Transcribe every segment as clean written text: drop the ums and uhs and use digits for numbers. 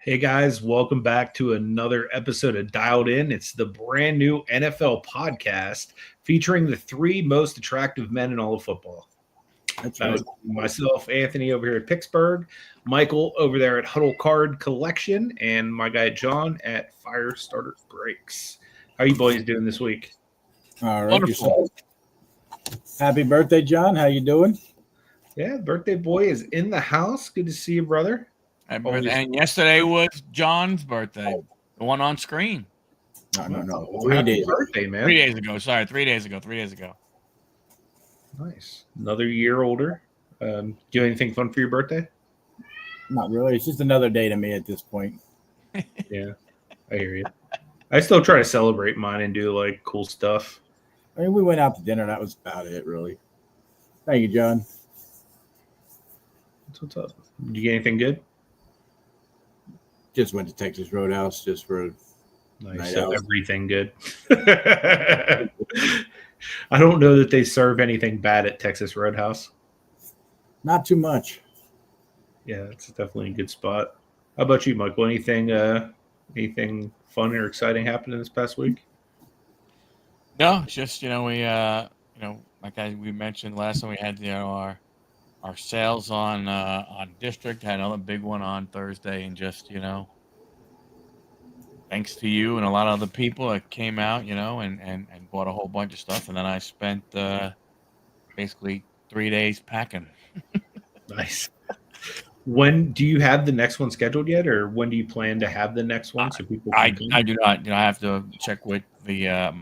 Hey guys, welcome back to another episode of Dialed In. It's the brand new NFL podcast featuring the three most attractive men in all of football. That's That right. would be myself, Anthony, over here at Pittsburgh, Michael over there at Huddle Card Collection, and my guy John at Firestarter Breaks. How you boys doing this week? All right, Wonderful. yourself. Happy birthday, John. How you doing? Yeah, birthday boy is in the house. Good to see you, brother. Always- And yesterday was John's birthday, the one on screen. No. Well, 3 happy days. birthday, man. 3 days ago. Sorry, 3 days ago. 3 days ago. Nice. Another year older. Do anything fun for your birthday? Not really. It's just another day to me at this point. Yeah, I hear you. I still try to celebrate mine and do like cool stuff. I mean, we went out to dinner. That was about it, really. Thank you, John. What's up? Did you get anything good? Just went to Texas Roadhouse just for Nice. Night So out. everything good. I don't know that they serve anything bad at Texas Roadhouse. not too much. Yeah, it's definitely a good spot. How about you, Michael? Anything fun or exciting happened in this past week? No, it's just we we mentioned last time we had our sales on District, had another big one on Thursday, and just thanks to you and a lot of other people that came out, and bought a whole bunch of stuff, and then I spent basically 3 days packing. Nice. When do you have the next one scheduled yet, or when do you plan to have the next one so people I can come? do not. I have to check with the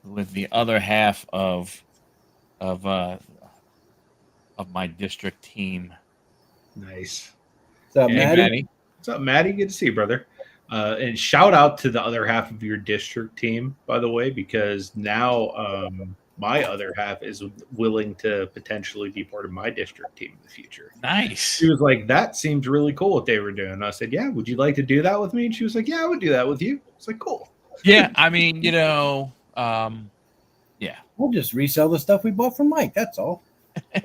with the other half of my district team. Nice. What's up, Hey, Maddie? What's up, Maddie? Good to see you, brother. And shout out to the other half of your district team, by the way, because now my other half is willing to potentially be part of my district team in the future. Nice. She was like, that seems really cool what they were doing. I said, yeah, would you like to do that with me? And she was like, yeah, I would do that with you. It's like, cool. Yeah, I mean, yeah. We'll just resell the stuff we bought from Mike. That's all. You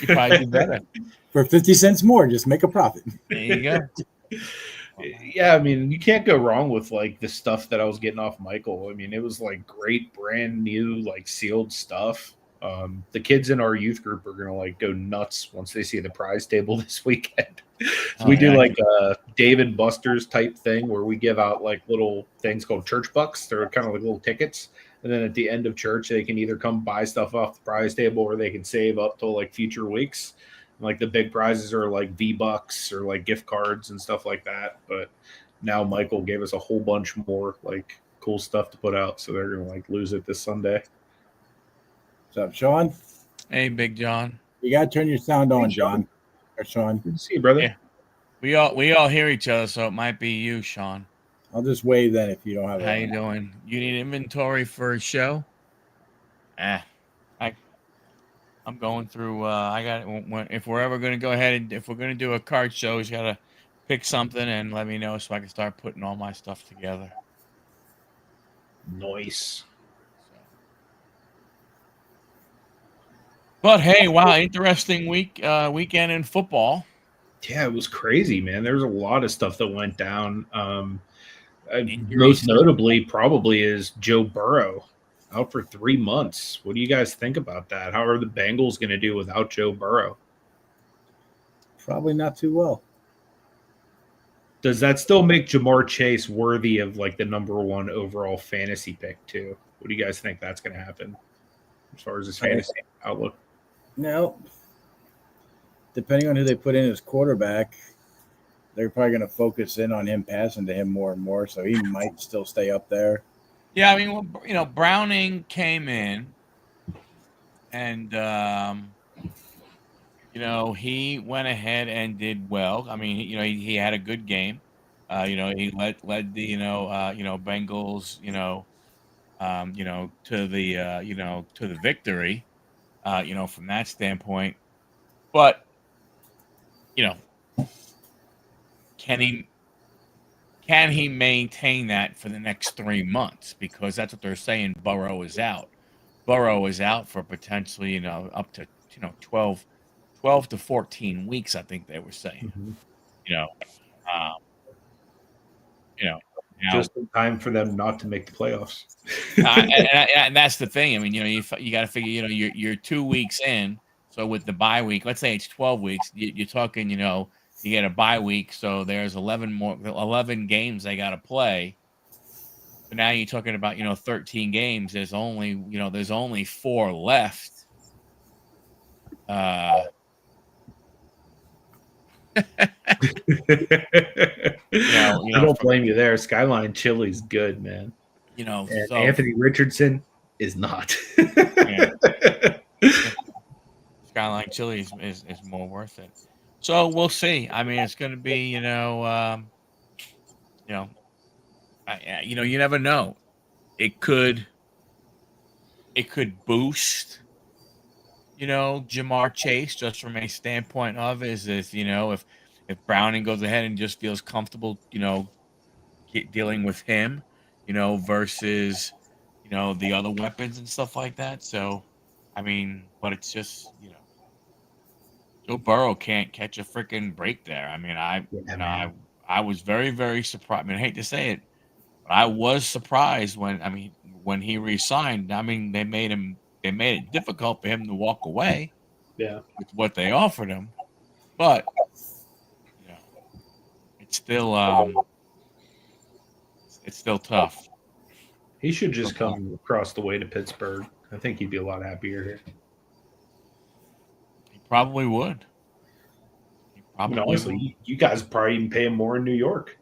probably do better. For 50 cents more, just make a profit. There you go. Yeah, I mean, you can't go wrong with like the stuff that I was getting off Michael. I mean, it was like great, brand new, like sealed stuff. The kids in our youth group are gonna like go nuts once they see the prize table this weekend. So we do like a Dave and Buster's type thing where we give out like little things called church bucks. They're kind of like little tickets. And then at the end of church, they can either come buy stuff off the prize table or they can save up till like future weeks. Like the big prizes are like V-Bucks or like gift cards and stuff like that. But now Michael gave us a whole bunch more like cool stuff to put out. So they're going to like lose it this Sunday. What's up, Sean? Hey, Big John. You got to turn your sound on, Hey, Sean. John. Or Sean. Good to see you, brother. Yeah. We all hear each other, so it might be you, Sean. I'll just wave then if you don't have How it. you doing? You need inventory for a show? I'm going through. If we're ever going to go ahead and if we're going to do a card show, you got to pick something and let me know so I can start putting all my stuff together. Nice. But hey, wow, interesting weekend in football. Yeah, it was crazy, man. There was a lot of stuff that went down. Injuries. Most notably, probably is Joe Burrow out for 3 months. What do you guys think about that? How are the Bengals going to do without Joe Burrow? Probably not too well. Does that still make Jamar Chase worthy of like the number one overall fantasy pick too? What do you guys think that's going to happen as far as his fantasy outlook? No. Depending on who they put in as quarterback, they're probably going to focus in on him passing to him more and more, so he might still stay up there. Yeah, I mean, Browning came in, and he went ahead and did well. I mean, he had a good game. He led the Bengals, to the victory. From that standpoint, but can he maintain that for the next 3 months? Because that's what they're saying. Burrow is out. Burrow is out for potentially, up to 12 to 14 weeks. I think they were saying. Mhm. you know, now, just in time for them not to make the playoffs. and that's the thing. I mean, you got to figure, you're 2 weeks in. So with the bye week, let's say it's 12 weeks. You're talking, you get a bye week, so there's 11 games they got to play. So now you're talking about 13 games. There's only 4 left. I don't blame you there. Skyline Chili's good, man. And So Anthony Richardson is not. yeah. Skyline Chili is more worth it. So we'll see. I mean, it's going to be, you never know. It could boost, Jamar Chase, just from a standpoint of if Browning goes ahead and just feels comfortable, dealing with him, versus, the other weapons and stuff like that. So, I mean, but it's just, Joe Burrow can't catch a freaking break there. I mean, I was very, very surprised. I mean, I hate to say it, but I was surprised when he re-signed. I mean, they made it difficult for him to walk away. Yeah. With what they offered him, but it's still tough. He should just come across the way to Pittsburgh. I think he'd be a lot happier here. He probably would. Honestly, you guys probably even pay him more in New York.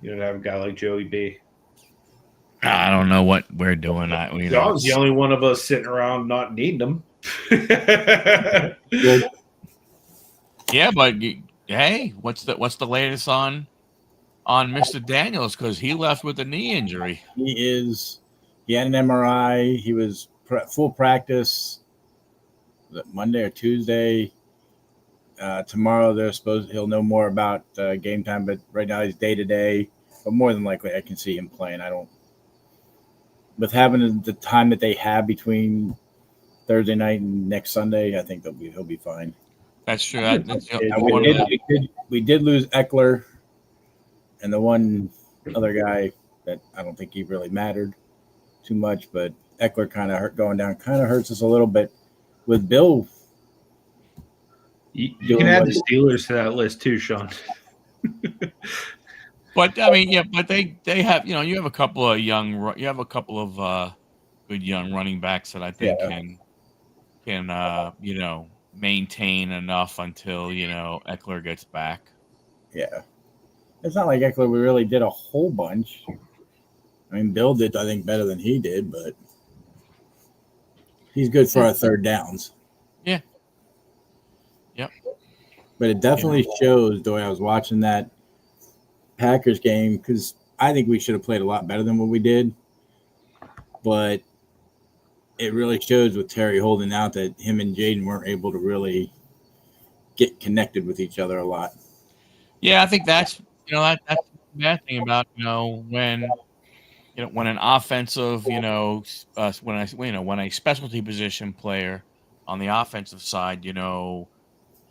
You don't have a guy like Joey B. I don't know what we're doing. John's the only one of us sitting around not needing him. Yeah, but hey, what's the latest on Mr. Daniels? Because he left with a knee injury. He had an MRI. He was full practice. Was it Monday or Tuesday? Tomorrow he'll know more about game time, but right now he's day to day. But more than likely, I can see him playing. With having the time that they have between Thursday night and next Sunday, I think he'll be fine. That's true. We did lose Eckler and the one other guy that I don't think he really mattered too much, but Eckler kind of going down kind of hurts us a little bit. With Bill, you can add the Steelers to that list too, Sean. But I mean, but they have, you have a couple of good young running backs that I think can maintain enough until Eckler gets back. Yeah, it's not like Eckler we really did a whole bunch. I mean, Bill did I think better than he did, but he's good for our third downs. Yeah. Yep. But it definitely shows the way I was watching that Packers game, because I think we should have played a lot better than what we did. But it really shows with Terry holding out that him and Jaden weren't able to really get connected with each other a lot. Yeah, I think that's that's the bad thing about when an offensive when a specialty position player on the offensive side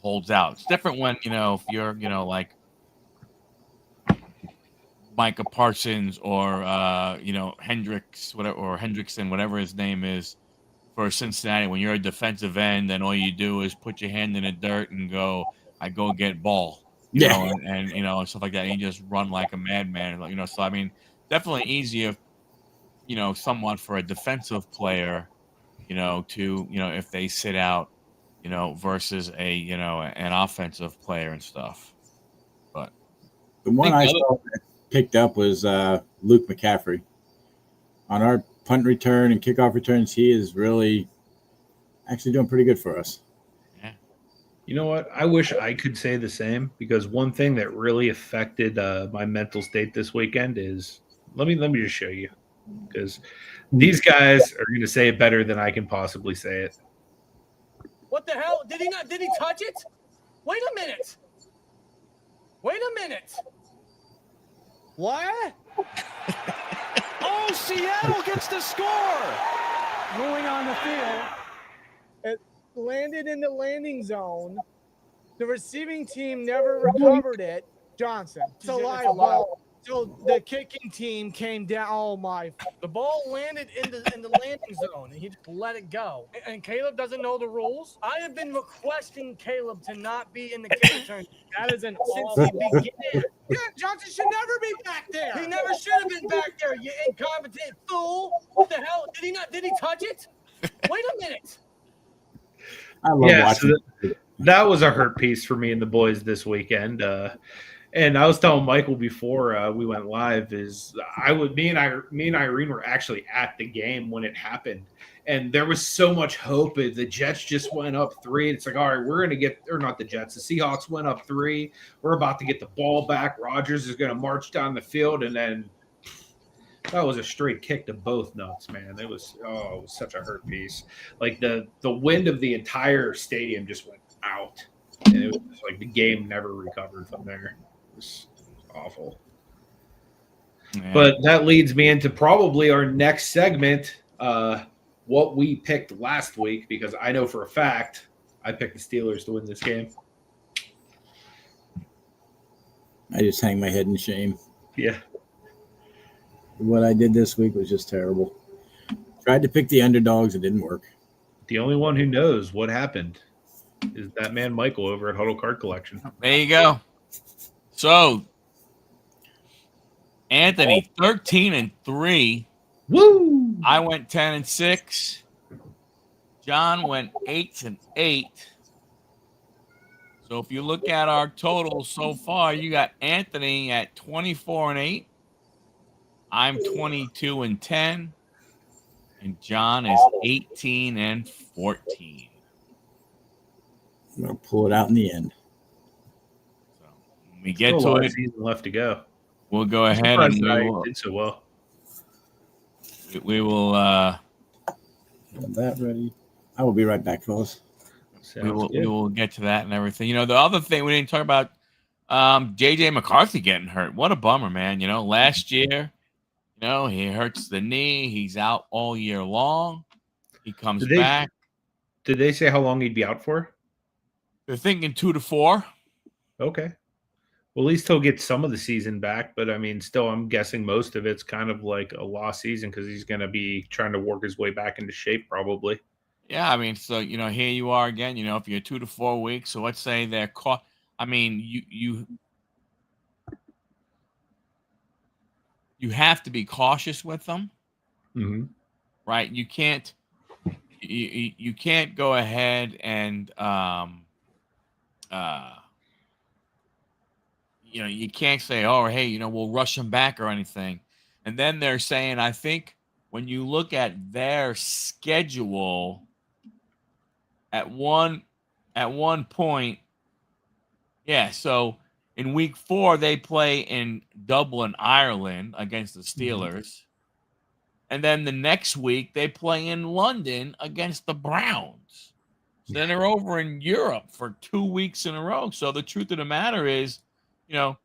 holds out. It's different when if you're like Micah Parsons or Hendricks, whatever, or Hendrickson, whatever his name is, for Cincinnati. When you're a defensive end, and all you do is put your hand in the dirt and go, "I go get ball," and stuff like that. And you just run like a madman, So I mean, definitely easier, somewhat for a defensive player, to if they sit out, versus an offensive player and stuff. But the one I saw that picked up was Luke McCaffrey. On our punt return and kickoff returns, he is really actually doing pretty good for us. Yeah. You know what? I wish I could say the same, because one thing that really affected my mental state this weekend is let me just show you, because these guys are going to say it better than I can possibly say it. What the hell? Did he touch it? Wait a minute. What? Oh, Seattle gets the score. Going on the field. It landed in the landing zone. The receiving team never recovered it. Johnson. It's a live ball. So the kicking team came down. Oh my! The ball landed in the landing zone, and he just let it go. And Caleb doesn't know the rules. I have been requesting Caleb to not be in the kick return. That is an since he began. Yeah, Johnson should never be back there. He never should have been back there. You incompetent fool! What the hell? Did he not? Did he touch it? Wait a minute. I love Yeah, watching. so that was a hurt piece for me and the boys this weekend. And I was telling Michael before we went live is me and Irene were actually at the game when it happened, and there was so much hope. The Jets just went up 3. It's like, all right, we're gonna get, or not the Jets, the Seahawks went up 3. We're about to get the ball back. Rodgers is gonna march down the field, and then that was a straight kick to both nuts, man. It was such a hurt piece. Like the wind of the entire stadium just went out, and it was just like the game never recovered from there. Was awful. Yeah. But that leads me into probably our next segment, what we picked last week, because I know for a fact I picked the Steelers to win this game. I just hang my head in shame. Yeah. What I did this week was just terrible. Tried to pick the underdogs. It didn't work. The only one who knows what happened is that man Michael over at Huddle Card Collection. There you go. So, Anthony, 13-3. Woo! I went 10-6. John went 8-8. So if you look at our total so far, you got Anthony at 24-8. I'm 22-10. And John is 18-14. I'm going to pull it out in the end. So when we get Still a to lot it, of season left to go. we'll go ahead Surprised and that we I will, did so well. we will Got that ready. I will be right back, fellas. we will, good. we will get to that and everything. You know, the other thing we didn't talk about, JJ McCarthy getting hurt. What a bummer, man. You know, last year, he hurts the knee. He's out all year long. He comes back. Did they say how long he'd be out for? They're thinking 2 to 4. Okay. Well, at least he'll get some of the season back. But, I mean, still, I'm guessing most of it's kind of like a lost season because he's going to be trying to work his way back into shape probably. Yeah, I mean, so, here you are again, if you're 2 to 4 weeks. So let's say they're caught. I mean, you have to be cautious with them, right? You can't go ahead and you can't say, oh, hey, we'll rush them back or anything. And then they're saying, I think when you look at their schedule at one point, yeah, so in week 4, they play in Dublin, Ireland against the Steelers. And then the next week, they play in London against the Browns. So then they're over in Europe for 2 weeks in a row. So the truth of the matter is, do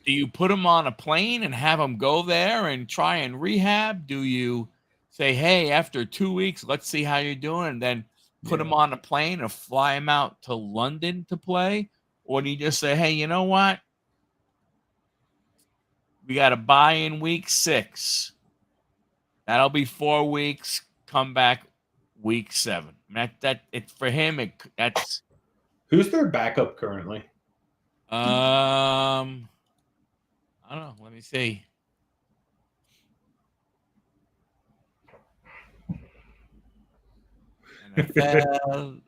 you put them on a plane and have them go there and try and rehab? Do you say, hey, after 2 weeks, let's see how you're doing, and then put them on a plane or fly them out to London to play? Or do you just say, hey, you know what? We got to buy in week 6. That'll be 4 weeks. Come back week 7. That it's for him. That's Who's their backup currently? I don't know. Let me see. NFL,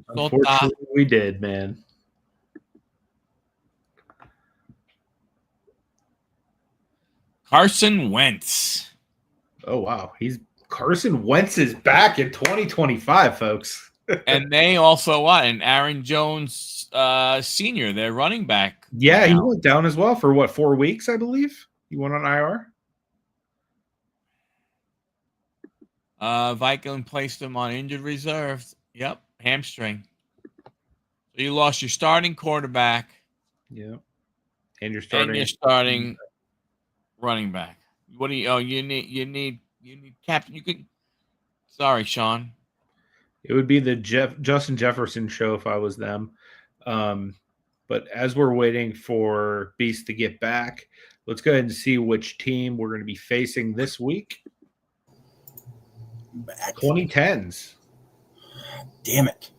Unfortunately, we did, man. Carson Wentz. Oh, wow. Carson Wentz is back in 2025, folks. And they also and Aaron Jones Sr., their running back. Yeah, he went down as well for 4 weeks, I believe. He went on IR. Viking placed him on injured reserve. Yep, hamstring. So you lost your starting quarterback. Yeah. And you're starting running back. What do you you need captain. You could sorry, Sean. It would be the Justin Jefferson show if I was them. But as we're waiting for Beast to get back, let's go ahead and see which team we're going to be facing this week. Back. 2010s. Damn it.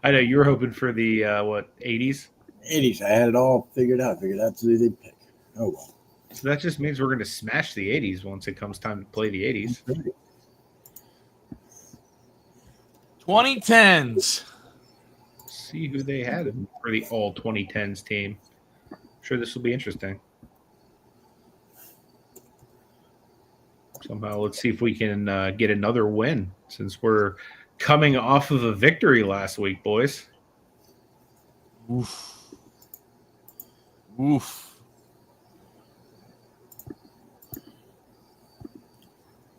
I know you were hoping for the 80s. 80s. I had it all figured out. Figured out who they'd pick. Oh well. So that just means we're going to smash the 80s once it comes time to play the 80s. 2010s. See who they had for the all 2010s team. I'm sure this will be interesting. Somehow, let's see if we can get another win since we're coming off of a victory last week, boys. Oof. Oof.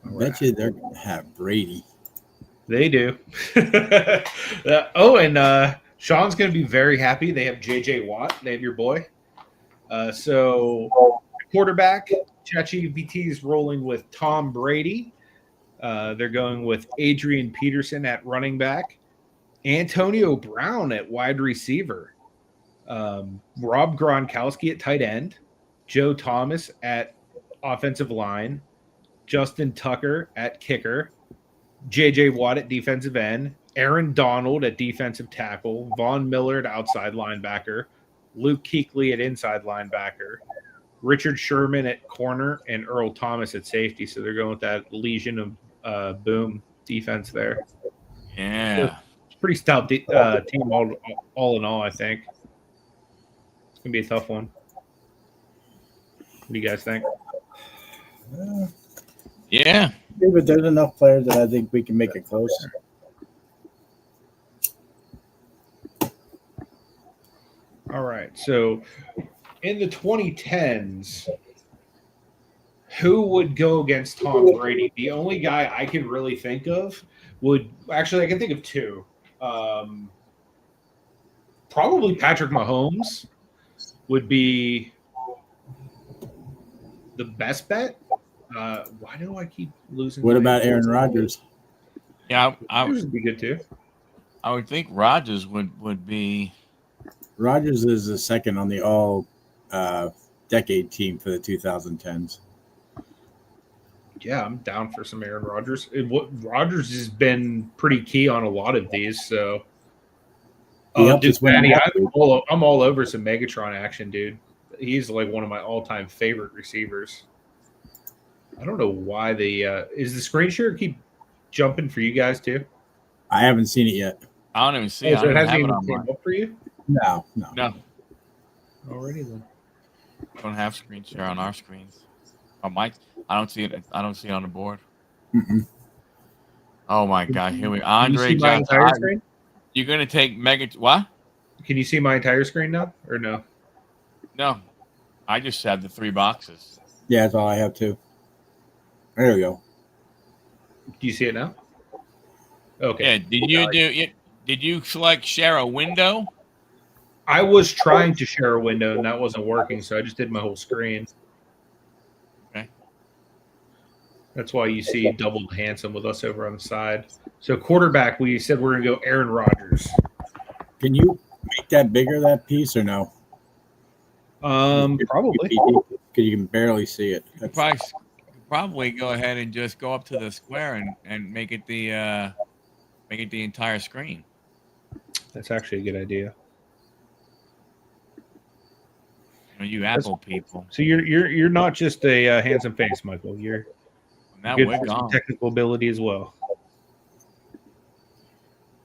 I bet you they're going to have Brady. They do. And Sean's going to be very happy. They have J.J. Watt. They have your boy. So quarterback, ChatGPT is rolling with Tom Brady. They're going with Adrian Peterson at running back. Antonio Brown at wide receiver. Rob Gronkowski at tight end. Joe Thomas at offensive line. Justin Tucker at kicker. J.J. Watt at defensive end. Aaron Donald at defensive tackle. Von Miller at outside linebacker. Luke Kuechly at inside linebacker. Richard Sherman at corner. And Earl Thomas at safety. So they're going with that Legion of Boom defense there. Yeah. It's a pretty stout team all in all, I think. It's going to be a tough one. What do you guys think? Yeah. Yeah, but there's enough players that I think we can make it close. All right. So in the 2010s, who would go against Tom Brady? The only guy I can really think of would actually, I can think of two. Probably Patrick Mahomes would be the best bet. Why do I keep losing? What about Aaron Rodgers? Yeah, I would be good too. I would think Rodgers would be. Rodgers is the second on the all decade team for the 2010s. Yeah, I'm down for some Aaron Rodgers. Rodgers has been pretty key on a lot of these, so. Dude, Manny, I'm all over some Megatron action, dude. He's like one of my all-time favorite receivers. I don't know why is the screen share keep jumping for you guys too? I haven't seen it yet. I don't even see it. So it hasn't even even came up for you? No. Alrighty then. We don't have screen share on our screens. On Mike, I don't see it. I don't see it on the board. Mm-mm. Oh my God! Here we Andre Can you see my Johnson. entire screen? You're gonna take what? Can you see my entire screen now, or no? No, I just have the 3 boxes. Yeah, that's all I have too. There we go. Do you see it now? Okay. Yeah. Did you select share a window? I was trying to share a window and that wasn't working, so I just did my whole screen. Okay. That's why you see doubled handsome with us over on the side. So quarterback, we said we're gonna go Aaron Rodgers. Can you make that bigger, that piece, or no? Probably. Because you can barely see it. Probably go ahead and just go up to the square and make it the entire screen. That's actually a good idea. You Apple people. So you're not just a handsome face, Michael. You're good for some technical ability as well.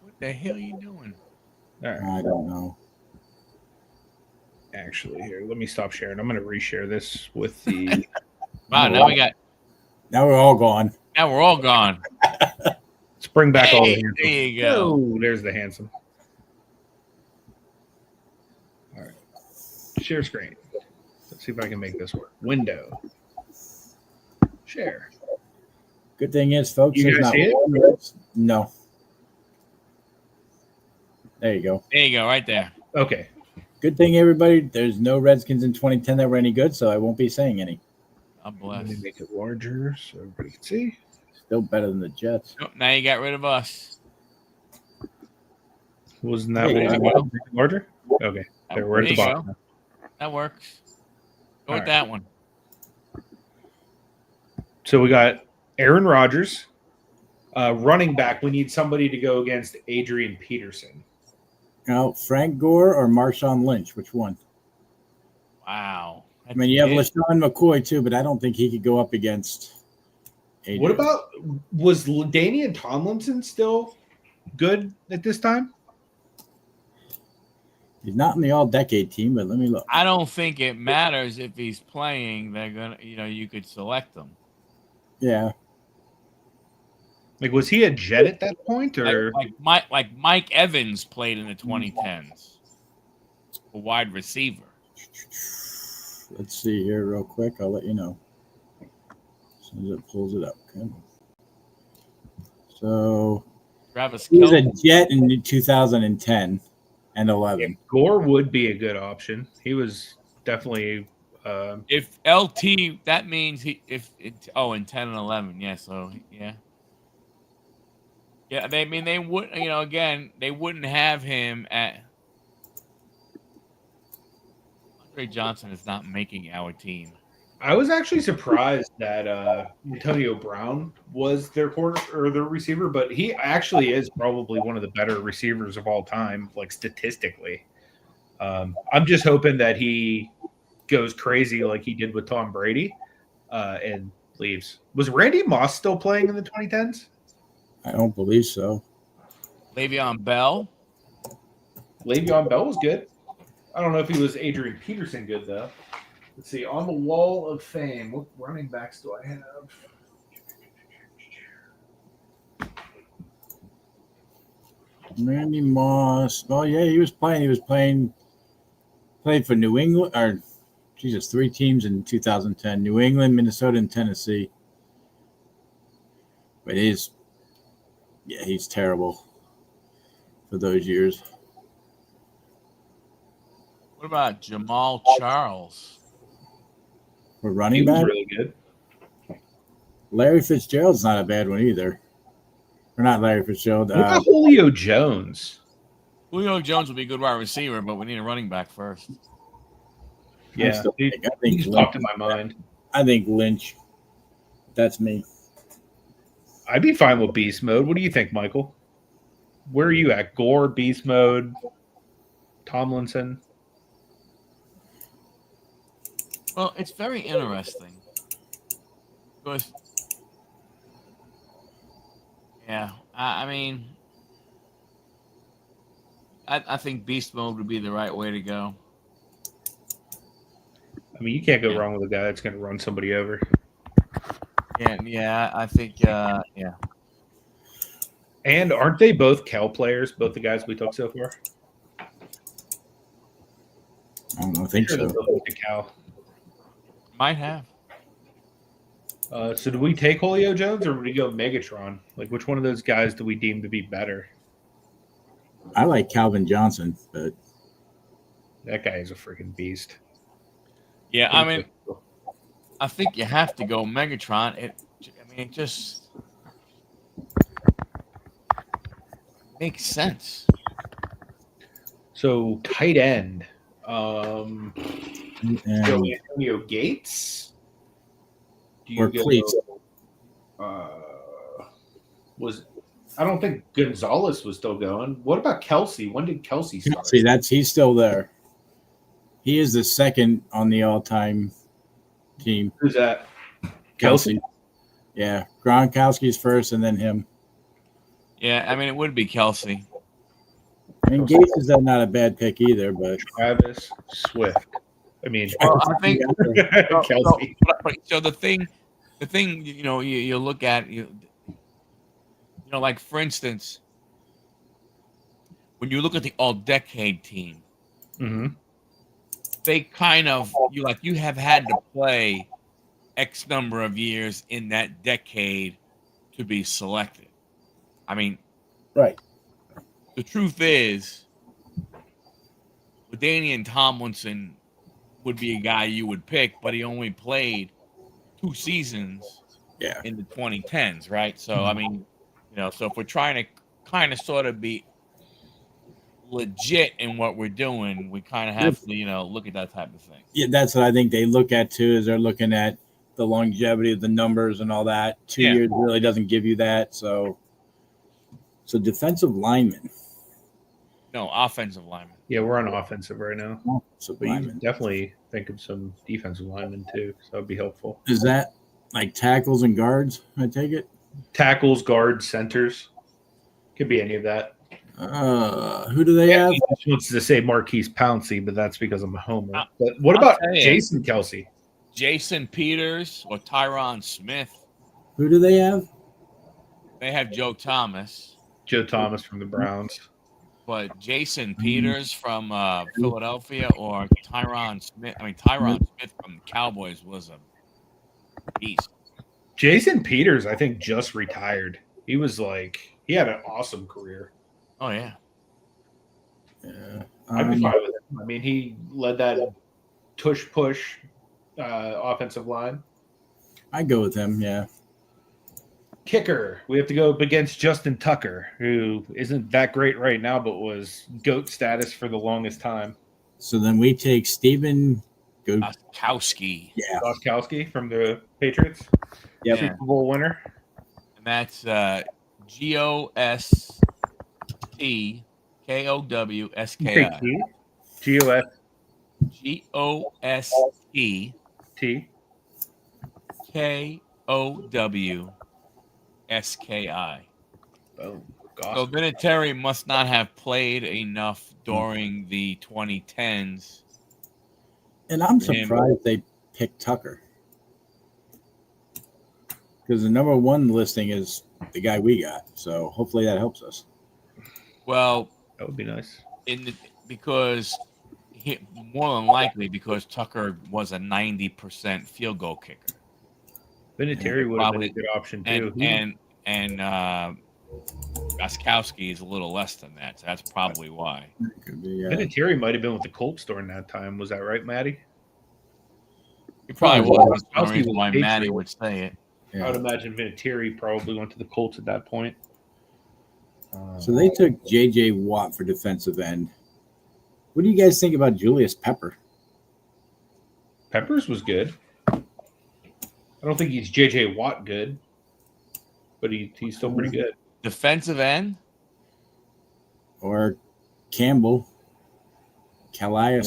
What the hell are you doing? All right. I don't know. Actually, here, let me stop sharing. I'm going to reshare this with the. Wow, Now we're all gone. Now we're all gone. Let's bring back all the handsome. There you go. Oh, there's the handsome. All right. Share screen. Let's see if I can make this work. Window. Share. Good thing is, folks, You there's guys not see it? one. No. There you go. There you go, right there. Okay. Good thing, everybody, there's no Redskins in 2010 that were any good, so I won't be saying any. God Let bless. me make it larger so everybody can see. Still better than the Jets. Oh, now you got rid of us. Wasn't that Hey, what was larger? Okay. We're at the There you bottom. go. That works. Go All with right. that one. So we got Aaron Rodgers. Running back, we need somebody to go against Adrian Peterson. Now, Frank Gore or Marshawn Lynch? Which one? Wow. I mean, you have LaShawn McCoy too, but I don't think he could go up against Adrian. What about, was LaDainian Tomlinson still good at this time? He's not in the all-decade team, but let me look. I don't think it matters if he's playing. They're gonna, you could select them. Yeah. Like, was he a Jet at that point, or Like Mike Evans played in the 2010s, a wide receiver. Let's see here real quick. I'll let you know. As soon as it pulls it up. Okay. So Travis he was a Kelce. Jet in 2010 and 11. Gore would be a good option. He was definitely. If LT, that means in 10 and 11, yeah. So yeah. Yeah, they would, again, they wouldn't have him at. Andre Johnson is not making our team. I was actually surprised that Antonio Brown was their quarter or their receiver, but he actually is probably one of the better receivers of all time, like statistically. I'm just hoping that he goes crazy like he did with Tom Brady and leaves. Was Randy Moss still playing in the 2010s? I don't believe so. Le'Veon Bell. Le'Veon Bell was good. I don't know if he was Adrian Peterson good, though. Let's see. On the wall of fame, what running backs do I have? Randy Moss. Oh, yeah, he was playing. Played for New England, or, Jesus, 3 teams in 2010. New England, Minnesota, and Tennessee. But he's terrible for those years. What about Jamal Charles? For He running was back, really good. Larry Fitzgerald's not a bad one either. Or not Larry Fitzgerald. What about Julio Jones? Julio Jones would be a good wide receiver, but we need a running back first. Yeah, I he think just Lynch, popped in my mind. I think Lynch. That's me. I'd be fine with beast mode. What do you think, Michael? Where are you at? Gore, beast mode, Tomlinson? Well, it's very interesting because, yeah, I mean, I think beast mode would be the right way to go. I mean, you can't go wrong with a guy that's going to run somebody over. Yeah, I think, yeah. And aren't they both Cal players, both the guys we took so far? I don't think Sure, so. they both went to Cal. Might have. So do we take Julio Jones or do we go Megatron? Like, which one of those guys do we deem to be better? I like Calvin Johnson, but That guy is a freaking beast. Yeah, I mean, I think you have to go Megatron. It just makes sense. So tight end. and Go Antonio Gates. Do or Cleats. I don't think Gonzalez was still going. What about Kelsey? When did Kelsey start? See, he's still there. He is the second on the all-time team. Who's that? Kelsey. Yeah, Gronkowski's first, and then him. Yeah, I mean, it would be Kelsey. I mean, Gates is not a bad pick either, but Travis Swift. I mean, Well, I think Kelsey. So the thing, you look at like for instance, when you look at the all-decade team, Mm-hmm. they kind of you have had to play X number of years in that decade to be selected. I mean, right. the truth is, LaDainian Tomlinson would be a guy you would pick, but he only played 2 seasons in the 2010s, right? So, I mean, so if we're trying to kind of sort of be legit in what we're doing, we kind of have to, look at that type of thing. Yeah, that's what I think they look at too. Is they're looking at the longevity of the numbers and all that. 2 years really doesn't give you that. So defensive lineman. No, offensive lineman. Yeah, we're on offensive right now. Offensive But you lineman. can definitely think of some defensive linemen too. So that would be helpful. Is that like tackles and guards? I take it. Tackles, guards, centers. Could be any of that. Who do they have? He just wants to say Marquise Pouncey, but that's because I'm a homer. But what about Jason Kelsey? Jason Peters or Tyron Smith? Who do they have? They have Joe Thomas. Joe Thomas from the Browns. But Jason Peters from Philadelphia or Tyron Smith. I mean, Tyron Smith from the Cowboys was a beast. Jason Peters, I think, just retired. He had an awesome career. Oh, yeah. Yeah. I'd be fine with him. I mean, he led that tush-push offensive line. I'd go with him, yeah. Kicker. We have to go up against Justin Tucker, who isn't that great right now, but was GOAT status for the longest time. So then we take Steven Gostkowski. Yeah. Gostkowski from the Patriots. Yep. Super Bowl winner. And that's Gostkowski. G-O-S. Gostkowski. Boom. So Vinatieri must not have played enough during the 2010s. And I'm surprised they picked Tucker. Because the number one listing is the guy we got. So hopefully that helps us. Well, that would be nice. Because more than likely because Tucker was a 90% field goal kicker. Vinatieri would have been a good option too. And Gostkowski is a little less than that, so that's probably why. Could be, yeah. Vinatieri might have been with the Colts during that time. Was that right, Matty? He probably was. That's the reason why Matty would say it. Yeah. I would imagine Vinatieri probably went to the Colts at that point. So they took J.J. Watt for defensive end. What do you guys think about Julius Pepper? Peppers was good. I don't think he's J.J. Watt good, but he's still pretty good. Defensive end? Or Campbell. Calais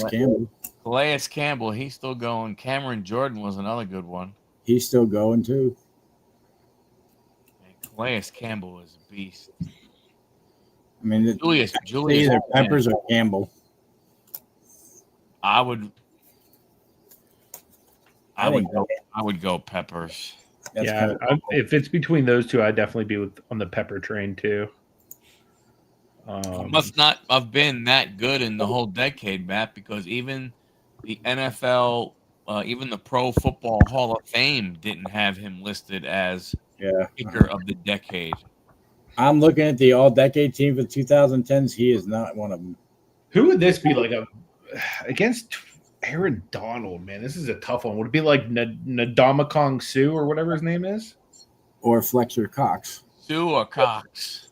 Campbell, he's still going. Cameron Jordan was another good one. He's still going too. And Calais Campbell is a beast. I mean, Julius either Peppers or Campbell. I would go Peppers. If it's between those two, I'd definitely be on the Pepper train too. Must not have been that good in the whole decade, Matt, because even the NFL, even the Pro Football Hall of Fame didn't have him listed as kicker of the decade. I'm looking at the all-decade team for the 2010s. He is not one of them. Who would this be against Aaron Donald, man? This is a tough one. Would it be like Ndamukong Suh or whatever his name is? Or Fletcher Cox. Suh or Cox.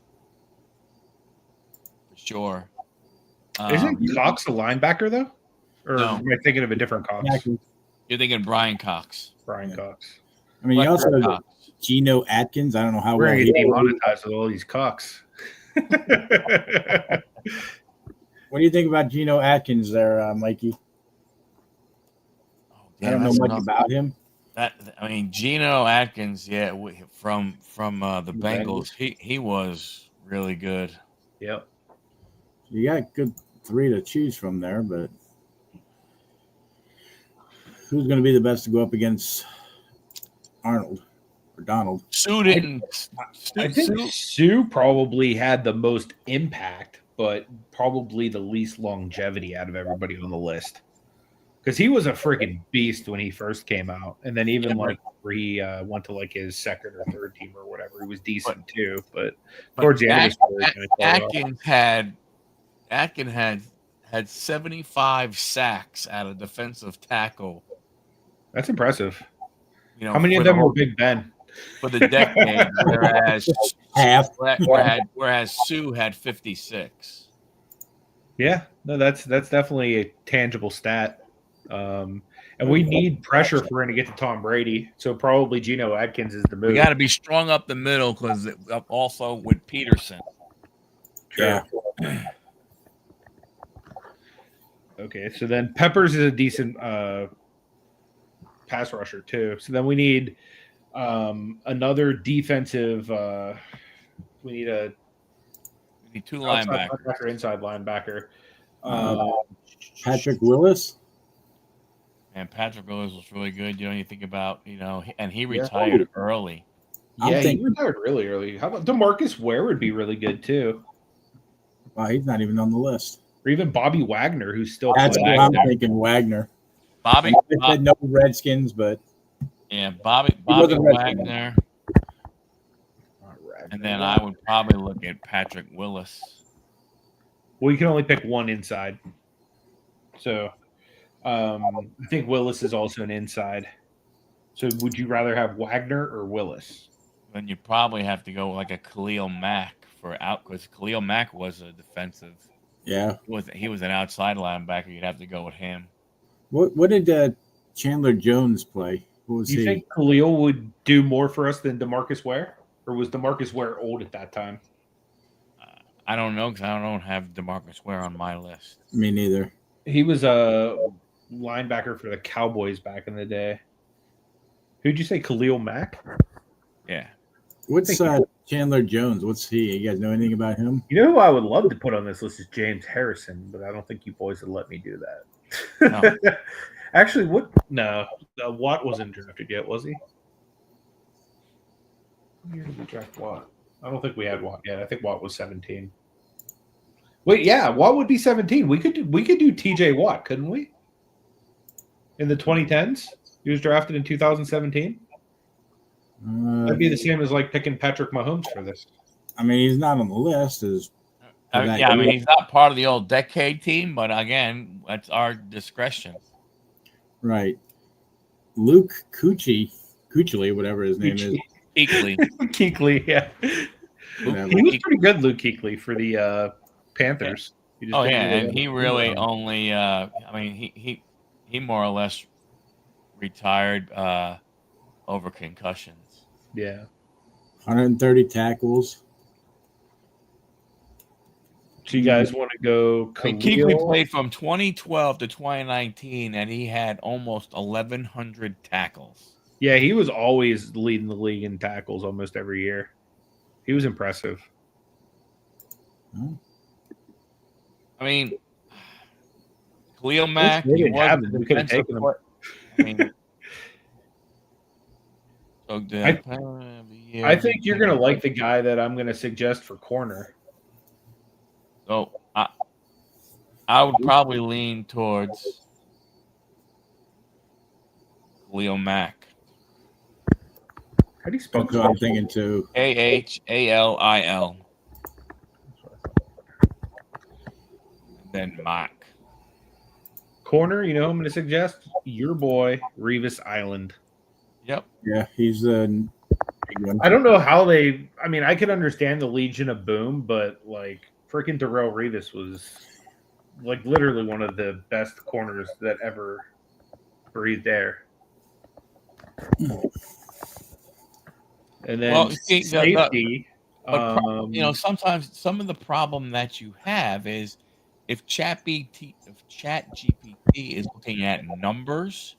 For sure. Isn't Cox a linebacker, though? Or no. Am I thinking of a different Cox? You're thinking Brian Cox. Cox. I mean, you also have Geno Atkins. I don't know how we're going to get demonetized with all these Cox. What do you think about Geno Atkins there, Mikey? I don't know much about him. Geno Atkins, from the Bengals, he was really good. Yep. You got good three to choose from there, but who's going to be the best to go up against Arnold or Donald? Suh didn't. I think Suh probably had the most impact, but probably the least longevity out of everybody on the list. Because he was a freaking beast when he first came out, and then even where he went to like his second or third team or whatever, he was decent too. But towards the end, Atkins had 75 sacks at a defensive tackle. That's impressive. How many of them were Big Ben? For the decade, whereas half. Whereas Suh had 56. Yeah, no, that's definitely a tangible stat. And we need pressure for him to get to Tom Brady. So probably Geno Atkins is the We move. got to be strong up the middle because also with Peterson. Yeah. Okay, so then Peppers is a decent pass rusher too. So then we need another defensive. We need a We need two outside linebackers. linebacker, inside linebacker. Patrick Willis. And Patrick Willis was really good. You think about, and he Yeah. retired early. Yeah, he thinking- retired really early. How about DeMarcus Ware would be really good too, Wow, he's not even on the list. or even Bobby Wagner, who's still That's playing. what I'm thinking. Wagner. Bobby, I said no Redskins, but Bobby wasn't Redskins. Wagner, and then I would probably look at Patrick Willis. Well, you can only pick one inside. So I think Willis is also an inside. So would you rather have Wagner or Willis? Then you probably have to go like a Khalil Mack for out because Khalil Mack was a defensive. yeah. He was an outside linebacker. You'd have to go with him. What did Chandler Jones play? What was Do you he? think Khalil would do more for us than DeMarcus Ware? Or was DeMarcus Ware old at that time? I don't know because I don't have DeMarcus Ware on my list. Me neither. He was a linebacker for the Cowboys back in the day. Who'd you say, Khalil Mack? Yeah. What's Chandler Jones? What's he? You guys know anything about him? You know who I would love to put on this list is James Harrison, but I don't think you boys would let me do that. No. Actually, Watt wasn't drafted yet, was he? What year did we draft Watt? I don't think we had Watt yet. I think Watt was 17. Wait, yeah, Watt would be 17. We could do TJ Watt, couldn't we? In the 2010s? He was drafted in 2017. That'd be the same as like picking Patrick Mahomes for this. I mean, he's not on the list. He's not part of the old decade team, but again, that's our discretion. Right. Luke Kuechly, whatever his name is. Kuechly, yeah. Whatever. He was pretty good, Luke Kuechly, for the Panthers. And he really only. He more or less retired over concussions. Yeah. 130 tackles. So you guys want to go Kuechly played from 2012 to 2019, and he had almost 1,100 tackles. Yeah, he was always leading the league in tackles almost every year. He was impressive. I mean, Khalil Mack, we could have taken him. I mean, I think you're going to like the guy that I'm going to suggest for corner. So I would probably lean towards Khalil Mack. How do you spell That's what I'm thinking too. Khalil. Then Mack. Corner, you know who I'm going to suggest? Your boy, Revis Island. Yep. Yeah, he's a big one. I don't know how I could understand the Legion of Boom, but like freaking Darrell Revis was like literally one of the best corners that ever breathed air. And then safety. Sometimes some of the problem that you have is if ChatGPT is looking at numbers,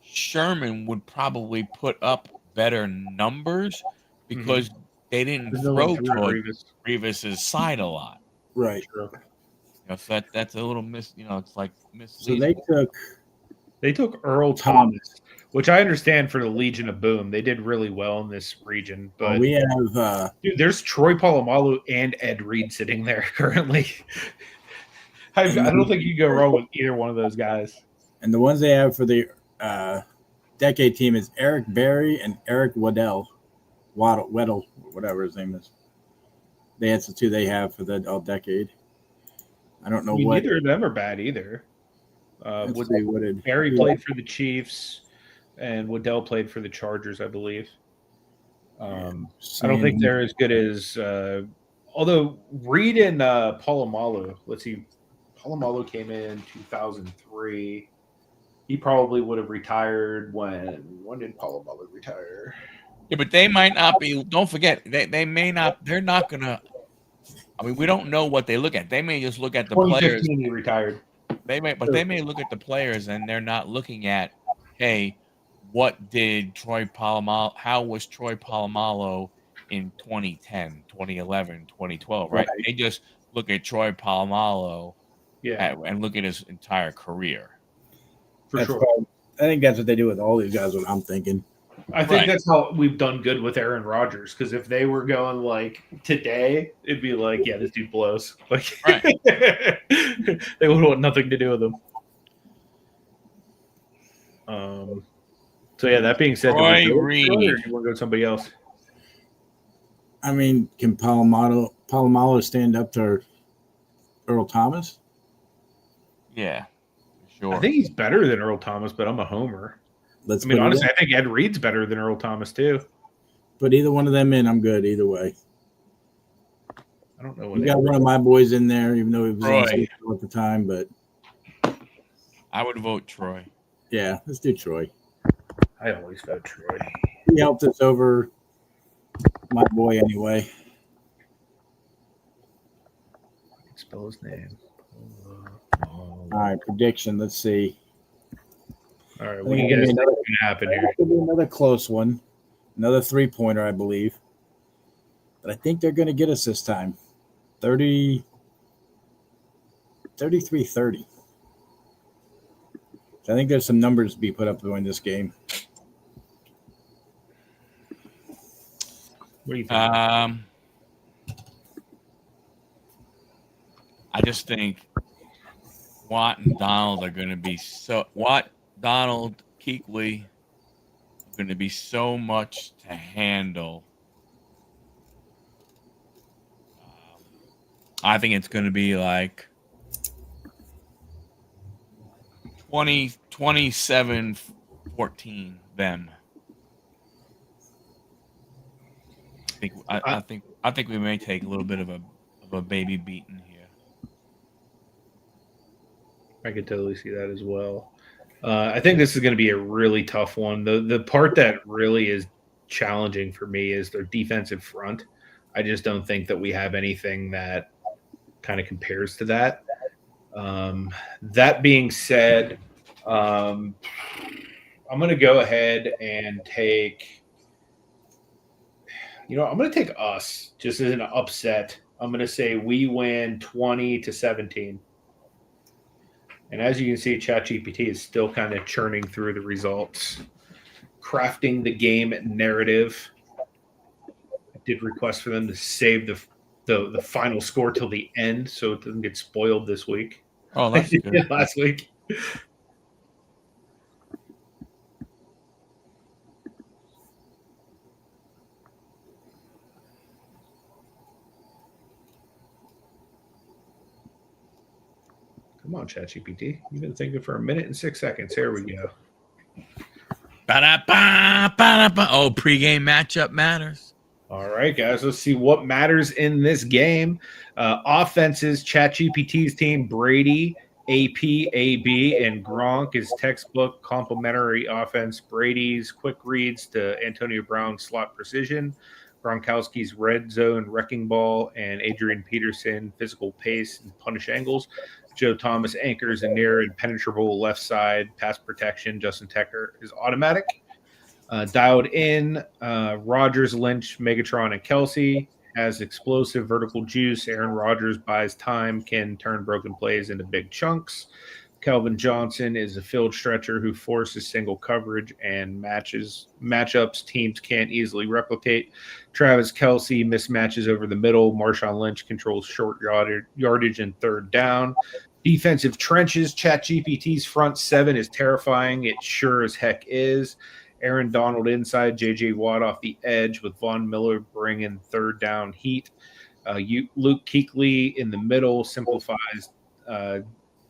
Sherman would probably put up better numbers because they didn't throw toward Revis's side a lot. Right. So that's a little it's like misleading. So they took Earl Thomas, which I understand for the Legion of Boom. They did really well in this region. But we have there's Troy Polamalu and Ed Reed sitting there currently. I don't think you can go wrong with either one of those guys. And the ones they have for the decade team is Eric Berry and Eric Weddle, whatever his name is. That's the two they have for the all decade. I don't know what. Neither of them are bad either. Berry played for the Chiefs, and Waddell played for the Chargers, I believe. I don't think they're as good as although Reed and Polamalu, let's see, Polamalu came in 2003. He probably would have retired when did Polamalu retire? Yeah, but they might not be. Don't forget, they may not. They're not gonna. I mean, we don't know what they look at. They may just look at the players. 2015 he retired. They may look at the players and they're not looking at, hey, what did Troy Polamalu? How was Troy Polamalu in 2010, 2011, 2012? Right? They just look at Troy Polamalu and look at his entire career. For sure. I think that's what they do with all these guys. What I'm thinking. I think that's how we've done good with Aaron Rodgers, because if they were going like today, it'd be like, yeah, this dude blows. Like, they would want nothing to do with him. So yeah, that being said, Troy do Reed. Or do you want to go to somebody else? I mean, can Polamalu stand up to Earl Thomas? Yeah, sure. I think he's better than Earl Thomas, but I'm a homer. Honestly, I think Ed Reed's better than Earl Thomas too. Put either one of them in, I'm good either way. I don't know what you got one of my boys in there, even though he was at the time. But I would vote Troy. Yeah, let's do Troy. I always vote Troy. He helped us over my boy anyway. Spell his name. All right, prediction. Let's see. All right, what do you guys think is going to happen here? Could be another close one, another 3-pointer, I believe. But I think they're going to get us this time. 33-30. I think there's some numbers to be put up during this game. What do you think? I just think Watt and Donald are going to be Donald, Kuechly are going to be so much to handle. I think it's going to be like 27-14 them. I think we may take a little bit of a baby beating here. I could totally see that as well. I think this is going to be a really tough one. The part that really is challenging for me is their defensive front. I just don't think that we have anything that kind of compares to that. That being said, I'm going to go ahead and take, I'm going to take us just as an upset. I'm going to say we win 20-17. And as you can see, ChatGPT is still kind of churning through the results, crafting the game narrative. I did request for them to save the final score till the end so it doesn't get spoiled this week. Oh, that's good. Last week. Come on, ChatGPT. You've been thinking for 1 minute and 6 seconds. Here we go. Ba-da-ba, ba-da-ba. Oh, pregame matchup matters. All right, guys. Let's see what matters in this game. Offenses, ChatGPT's team, Brady, AP, AB, and Gronk is textbook complementary offense. Brady's quick reads to Antonio Brown's slot precision. Gronkowski's red zone wrecking ball, and Adrian Peterson physical pace and punish angles. Joe Thomas anchors a near impenetrable left side pass protection. Justin Tucker is automatic. Dialed in, Rodgers, Lynch, Megatron, and Kelsey has explosive vertical juice. Aaron Rodgers buys time, can turn broken plays into big chunks. Kelvin Johnson is a field stretcher who forces single coverage and matchups teams can't easily replicate. Travis Kelce mismatches over the middle. Marshawn Lynch controls short yardage and third down. Defensive trenches, ChatGPT's front seven is terrifying. It sure as heck is. Aaron Donald inside, J.J. Watt off the edge with Von Miller bringing third down heat. Luke Kuechly in the middle simplifies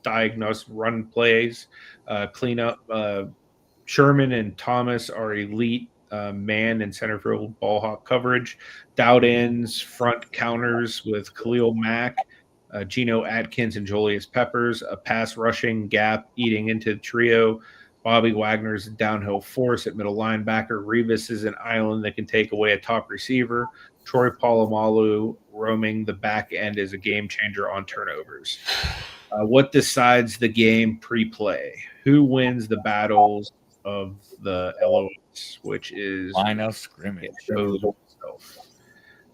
diagnose run plays, cleanup. Sherman and Thomas are elite man and center field ball hawk coverage. Dowdins, front counters with Khalil Mack, Geno Atkins, and Julius Peppers. A pass rushing gap eating into the trio. Bobby Wagner's downhill force at middle linebacker. Revis is an island that can take away a top receiver. Troy Polamalu roaming the back end is a game changer on turnovers. What decides the game pre-play? Who wins the battles of the LOS, which is Line of scrimmage.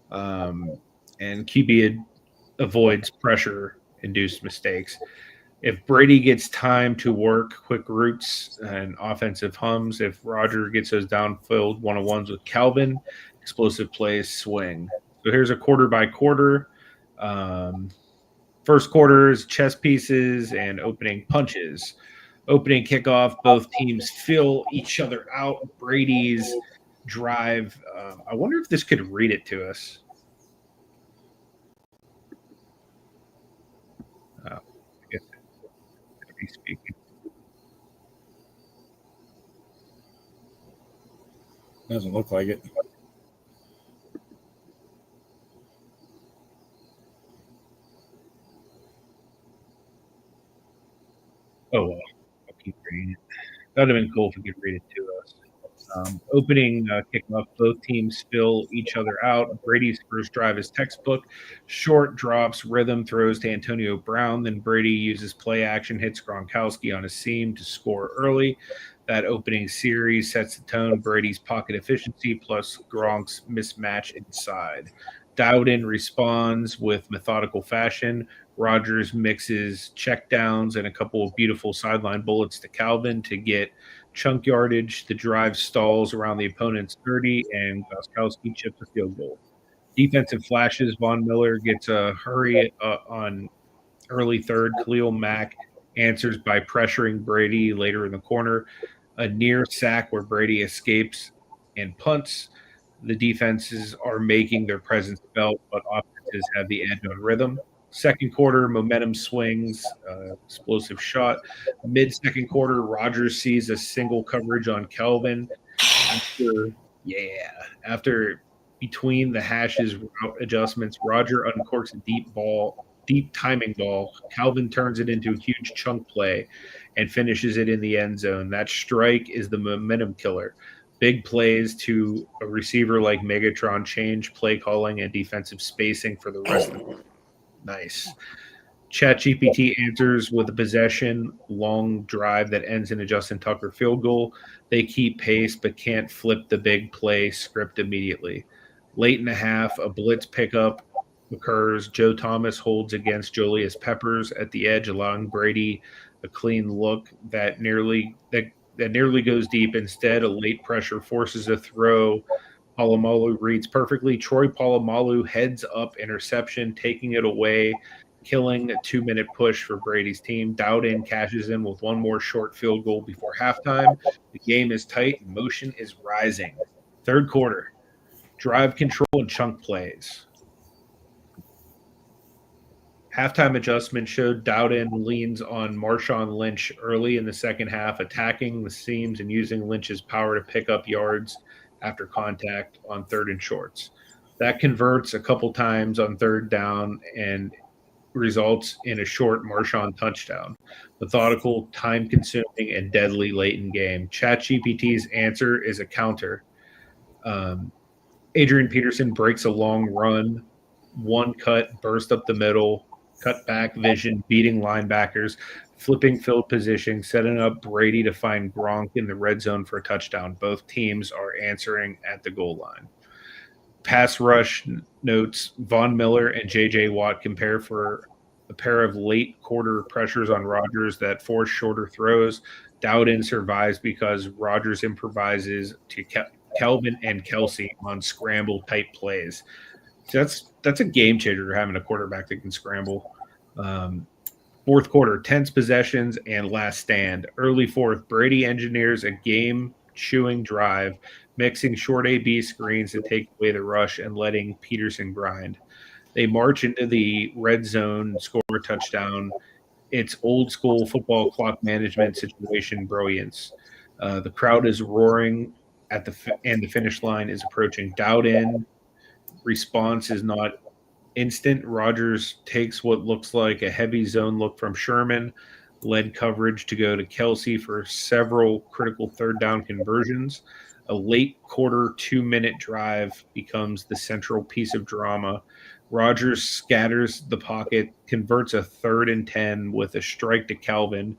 And QB avoids pressure-induced mistakes. If Brady gets time to work quick routes and offensive hums, if Roger gets those downfield one-on-ones with Calvin, explosive plays swing. So here's a quarter by quarter. First quarter is chess pieces and opening punches. Opening kickoff, both teams fill each other out. Brady's drive. I wonder if this could read it to us. I guess it's be speaking. Doesn't look like it. Oh, well, I'll keep reading it. That would have been cool if we could read it to us. Opening kickoff, both teams fill each other out. Brady's first drive is textbook. Short drops, rhythm throws to Antonio Brown. Then Brady uses play action, hits Gronkowski on a seam to score early. That opening series sets the tone. Brady's pocket efficiency plus Gronk's mismatch inside. Dowden responds with methodical fashion. Rodgers mixes checkdowns and a couple of beautiful sideline bullets to Calvin to get chunk yardage. The drive stalls around the opponent's 30, and Gronkowski chips a field goal. Defensive flashes. Von Miller gets a hurry on early third. Khalil Mack answers by pressuring Brady later in the corner. A near sack where Brady escapes and punts. The defenses are making their presence felt, but offenses have the edge on rhythm. Second quarter, momentum swings, explosive shot. Mid-second quarter, Rodgers sees a single coverage on Kelvin. After between the hashes route adjustments, Roger uncorks a deep timing ball. Calvin turns it into a huge chunk play and finishes it in the end zone. That strike is the momentum killer. Big plays to a receiver like Megatron change play calling and defensive spacing for the rest of the game. Nice. ChatGPT answers with a possession long drive that ends in a Justin Tucker field goal. They keep pace but can't flip the big play script immediately. Late in the half, a blitz pickup occurs. Joe Thomas holds against Julius Peppers at the edge, allowing Brady a clean look that nearly goes deep. Instead, a late pressure forces a throw. Polamalu reads perfectly. Troy Polamalu heads up interception, taking it away, killing a 2-minute push for Brady's team. Dowden cashes in with one more short field goal before halftime. The game is tight and motion is rising. Third quarter, drive control and chunk plays. Halftime adjustment showed Dowden leans on Marshawn Lynch early in the second half, attacking the seams and using Lynch's power to pick up yards after contact on third and shorts. That converts a couple times on third down and results in a short Marshawn touchdown. Methodical, time-consuming, and deadly late in game. ChatGPT's answer is a counter. Adrian Peterson breaks a long run, one cut, burst up the middle, cut back vision, beating linebackers, flipping field position, setting up Brady to find Gronk in the red zone for a touchdown. Both teams are answering at the goal line. Pass rush notes Von Miller and J.J. Watt compare for a pair of late quarter pressures on Rodgers that force shorter throws. Dowden survives because Rodgers improvises to Kelvin and Kelsey on scramble type plays. So that's a game changer, having a quarterback that can scramble. Fourth quarter, tense possessions and last stand. Early fourth, Brady engineers a game-chewing drive, mixing short A-B screens to take away the rush and letting Peterson grind. They march into the red zone, score a touchdown. It's old-school football clock management situation brilliance. The crowd is roaring at the finish line is approaching. Dowden response is not instant. Rogers takes what looks like a heavy zone look from Sherman, led coverage to go to Kelsey for several critical third down conversions. A late quarter 2-minute drive becomes the central piece of drama. Rogers scatters the pocket, converts a 3rd and 10 with a strike to Calvin.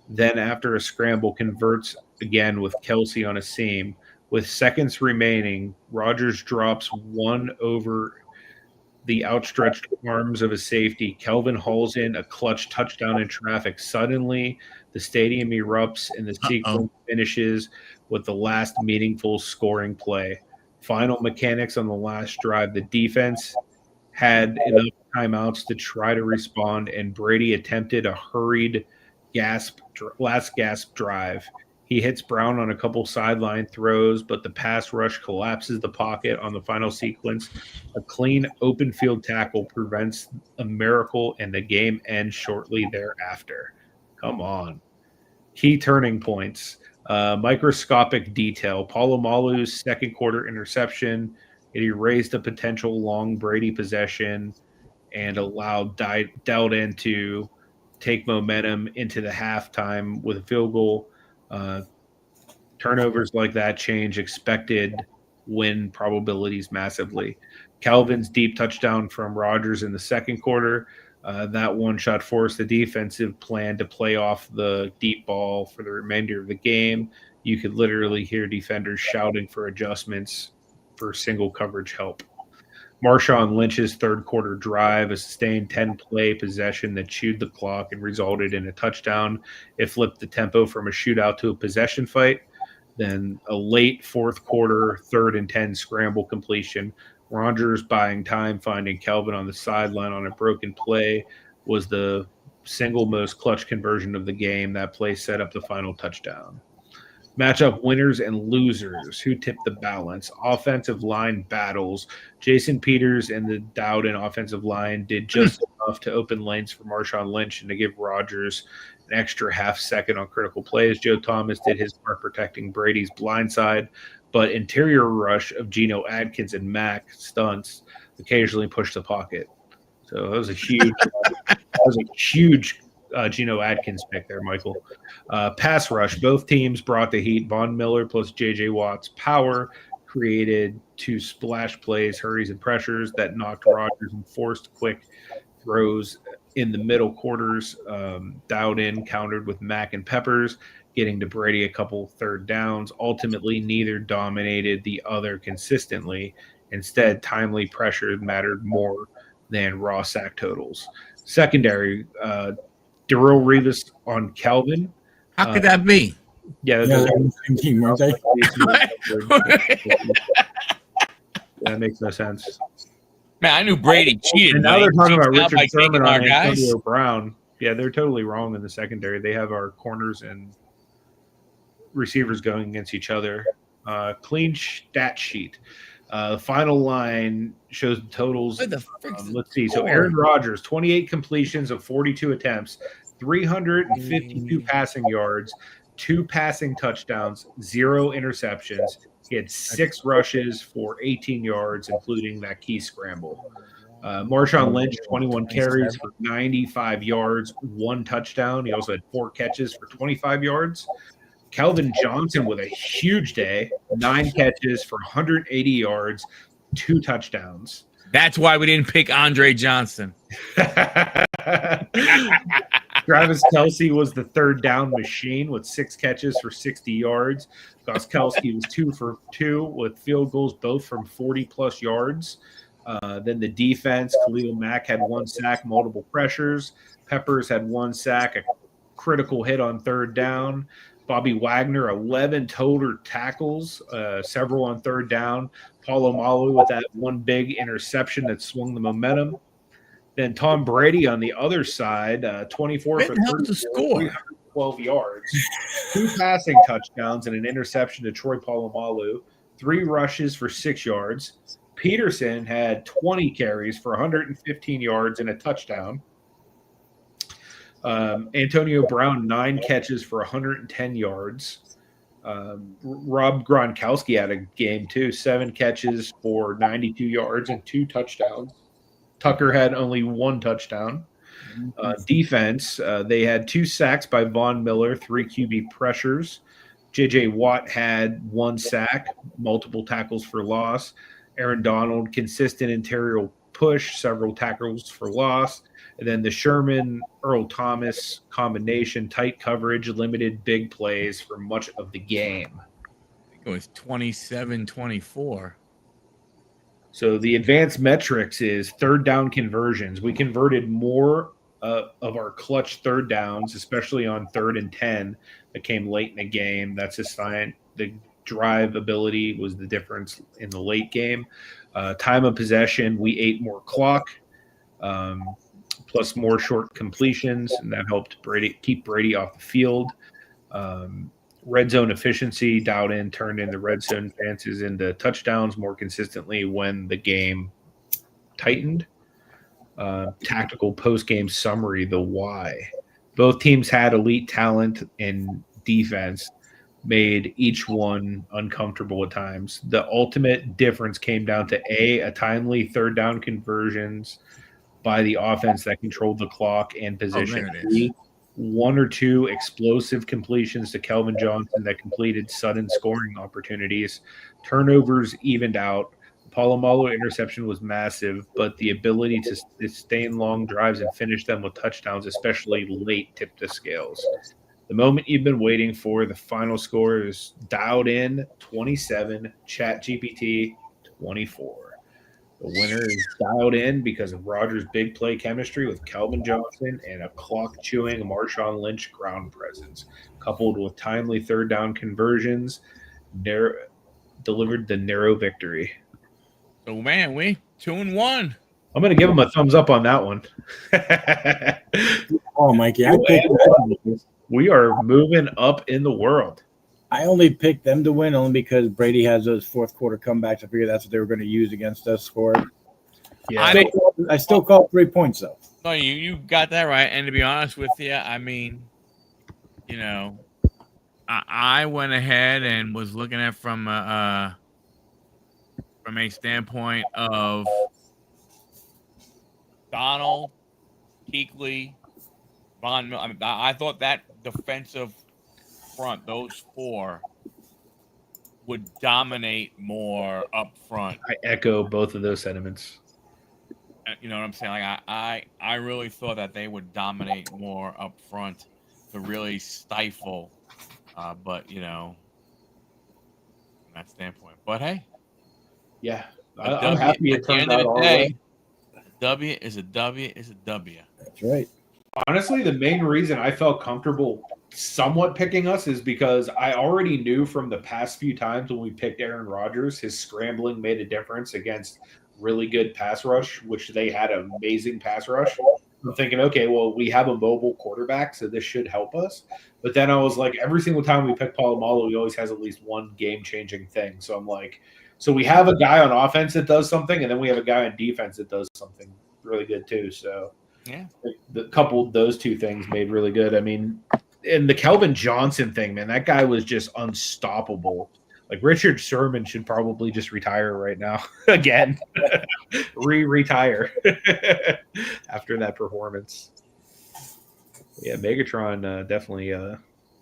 Then, after a scramble, converts again with Kelsey on a seam. With seconds remaining, Rogers drops one over the outstretched arms of a safety. Kelvin hauls in a clutch touchdown in traffic. Suddenly, the stadium erupts and the sequence finishes with the last meaningful scoring play. Final mechanics on the last drive. The defense had enough timeouts to try to respond, and Brady attempted a hurried last gasp drive. He hits Brown on a couple sideline throws, but the pass rush collapses the pocket on the final sequence. A clean open field tackle prevents a miracle, and the game ends shortly thereafter. Come on. Key turning points. Microscopic detail. Palomalu's second quarter interception. It erased a potential long Brady possession and allowed Dowden to take momentum into the halftime with a field goal. Turnovers like that change expected win probabilities massively. Calvin's deep touchdown from Rodgers in the second quarter. That one shot forced the defensive plan to play off the deep ball for the remainder of the game. You could literally hear defenders shouting for adjustments for single coverage help. Marshawn Lynch's third quarter drive, a sustained 10-play possession that chewed the clock and resulted in a touchdown. It flipped the tempo from a shootout to a possession fight. Then a late fourth quarter, 3rd and 10 scramble completion. Rodgers buying time, finding Calvin on the sideline on a broken play was the single most clutch conversion of the game. That play set up the final touchdown. Matchup winners and losers. Who tipped the balance? Offensive line battles. Jason Peters and the Dowden offensive line did just enough to open lanes for Marshawn Lynch and to give Rodgers an extra half second on critical plays. Joe Thomas did his part protecting Brady's blind side, but interior rush of Geno Atkins and Mack stunts occasionally pushed the pocket. So that was a huge Geno Atkins pick there, Michael. Pass rush. Both teams brought the heat. Von Miller plus J.J. Watt's power created 2 splash plays, hurries, and pressures that knocked Rodgers and forced quick throws in the middle quarters. Dowden countered with Mack and Peppers, getting to Brady a couple third downs. Ultimately, neither dominated the other consistently. Instead, timely pressure mattered more than raw sack totals. Secondary, Darrelle Revis on Calvin. How could that be? Yeah, the same team, weren't they? That makes no sense. Man, I knew Brady cheated. And now they're talking about He's Richard Sherman on guys. Antonio Brown. Yeah, they're totally wrong in the secondary. They have our corners and receivers going against each other. Clean stat sheet. The final line shows the totals. Let's see. So Aaron Rodgers, 28 completions of 42 attempts, 352 passing yards, 2 passing touchdowns, 0 interceptions. He had 6 rushes for 18 yards, including that key scramble. Marshawn Lynch, 21 carries for 95 yards, 1 touchdown. He also had 4 catches for 25 yards. Calvin Johnson with a huge day, 9 catches for 180 yards, 2 touchdowns. That's why we didn't pick Andre Johnson. Travis Kelce was the third down machine with 6 catches for 60 yards. Gostkowski was 2 for 2 with field goals, both from 40-plus yards. Then the defense, Khalil Mack had 1 sack, multiple pressures. Peppers had 1 sack, a critical hit on third down. Bobby Wagner, 11 total tackles, several on third down. Palomalu with that 1 big interception that swung the momentum. Then Tom Brady on the other side, 24 for 312 yards, 2 passing touchdowns and an interception to Troy Palomalu, 3 rushes for 6 yards. Peterson had 20 carries for 115 yards and a touchdown. Antonio Brown, 9 catches for 110 yards. Rob Gronkowski had a game too, 7 catches for 92 yards and 2 touchdowns. Tucker had only 1 touchdown. Defense, they had 2 sacks by Von Miller, 3 QB pressures. J.J. Watt had 1 sack, multiple tackles for loss. Aaron Donald, consistent interior push, several tackles for loss. And then the Sherman, Earl Thomas combination, tight coverage, limited big plays for much of the game. I think it was 27-24. So the advanced metrics is third down conversions. We converted more of our clutch third downs, especially on 3rd and 10 that came late in the game. That's a sign. The drive ability was the difference in the late game. Time of possession, we ate more clock, plus more short completions, and that helped keep Brady off the field. Red zone efficiency, dialed in, turned in the red zone chances into touchdowns more consistently when the game tightened. Tactical post-game summary, the why. Both teams had elite talent and defense, made each one uncomfortable at times. The ultimate difference came down to a timely third down conversions by the offense that controlled the clock and position. B, 1 or 2 explosive completions to Kelvin Johnson that completed sudden scoring opportunities. Turnovers evened out. Polamalu interception was massive, but the ability to sustain long drives and finish them with touchdowns, especially late, tipped the scales. The moment you've been waiting for, the final score is dialed in 27, ChatGPT 24. The winner is dialed in because of Rodgers' big play chemistry with Kelvin Johnson and a clock-chewing Marshawn Lynch ground presence, coupled with timely third down conversions, delivered the narrow victory. So, man, we 2-1. I'm going to give him a thumbs up on that one. Oh, Mikey, we are moving up in the world. I only picked them to win only because Brady has those fourth quarter comebacks. I figured that's what they were going to use against us for. Yeah, I still call 3 points though. No, you got that right. And to be honest with you, I mean, you know, I went ahead and was looking at from a standpoint of Donald, Kuechly, Von Miller. I mean, I thought that defensive front, those 4, would dominate more up front. I echo both of those sentiments. You know what I'm saying? Like I really thought that they would dominate more up front to really stifle. But you know, from that standpoint. But hey, yeah, I'm happy it turned out all right. A W is a W is a W. That's right. Honestly, the main reason I felt comfortable somewhat picking us is because I already knew from the past few times when we picked Aaron Rodgers, his scrambling made a difference against really good pass rush, which they had an amazing pass rush. I'm thinking, okay, well, we have a mobile quarterback, so this should help us. But then I was like, every single time we pick Polamalu, he always has at least one game-changing thing. So I'm like, so we have a guy on offense that does something, and then we have a guy on defense that does something really good too. So yeah, those 2 things made really good. I mean, and the Kelvin Johnson thing, man, that guy was just unstoppable. Like Richard Sherman should probably just retire right now again, retire after that performance. Yeah, Megatron definitely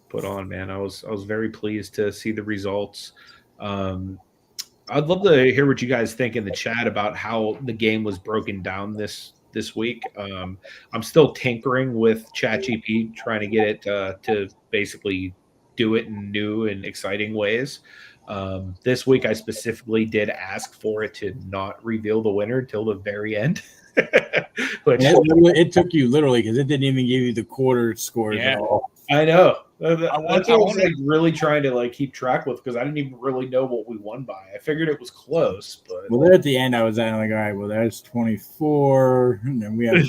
put on, man. I was very pleased to see the results. I'd love to hear what you guys think in the chat about how the game was broken down this week. I'm still tinkering with ChatGPT, trying to get it to basically do it in new and exciting ways. This week, I specifically did ask for it to not reveal the winner till the very end. It took you literally because it didn't even give you the quarter scores at all. I know. That's what I was like really trying to like keep track with because I didn't even really know what we won by. I figured it was close, but well, there at the end, I was like, all right, well, there's 24, and then we have.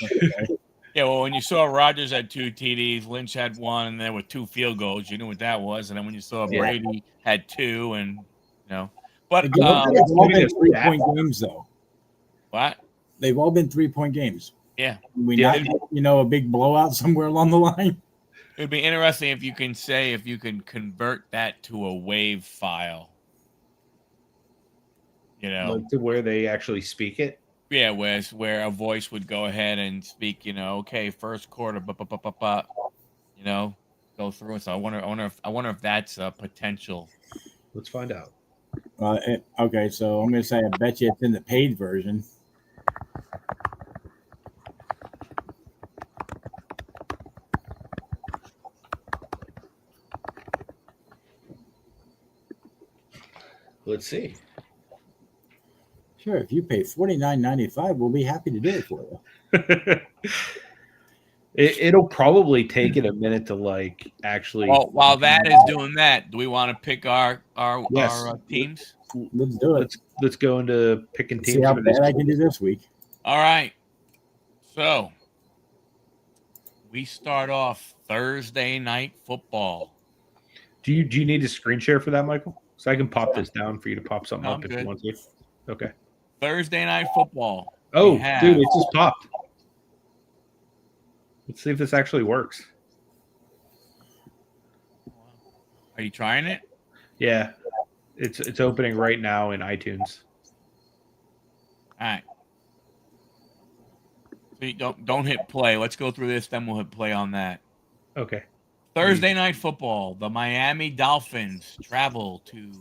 Yeah, well, when you saw Rodgers had 2 TDs, Lynch had 1, and there were 2 field goals, you knew what that was. And then when you saw Brady had 2, and you know, but they've all been 3-point games, though. What? They've all been 3-point games. Yeah, We not, a big blowout somewhere along the line. It'd be interesting if you can convert that to a wave file. You know, Like to where they actually speak it. yeah, where a voice would go ahead and speak. Okay, first quarter, go through it. So I wonder if that's a potential. Let's find out. Okay, so I'm going to say I bet you it's in the paid version. Let's see. Sure, if you pay $49.95, we'll be happy to do it for you. It'll probably take it a minute to like actually. Well, while that is doing that, do we want to pick our Yes. teams? Let's do it. Let's go into picking See teams how for this. bad I can do this week. All right. So we start off Thursday night football. Do you need a screen share for that, Michael? So I can pop this down for you to pop something No, up I'm if good. you want to. Okay. Dude, It just popped. Let's see if this actually works. Are you trying it? Yeah, it's opening right now in iTunes. All right. So you don't hit play. Let's go through this, then we'll hit play on that. Okay. Thursday night football. The Miami Dolphins travel to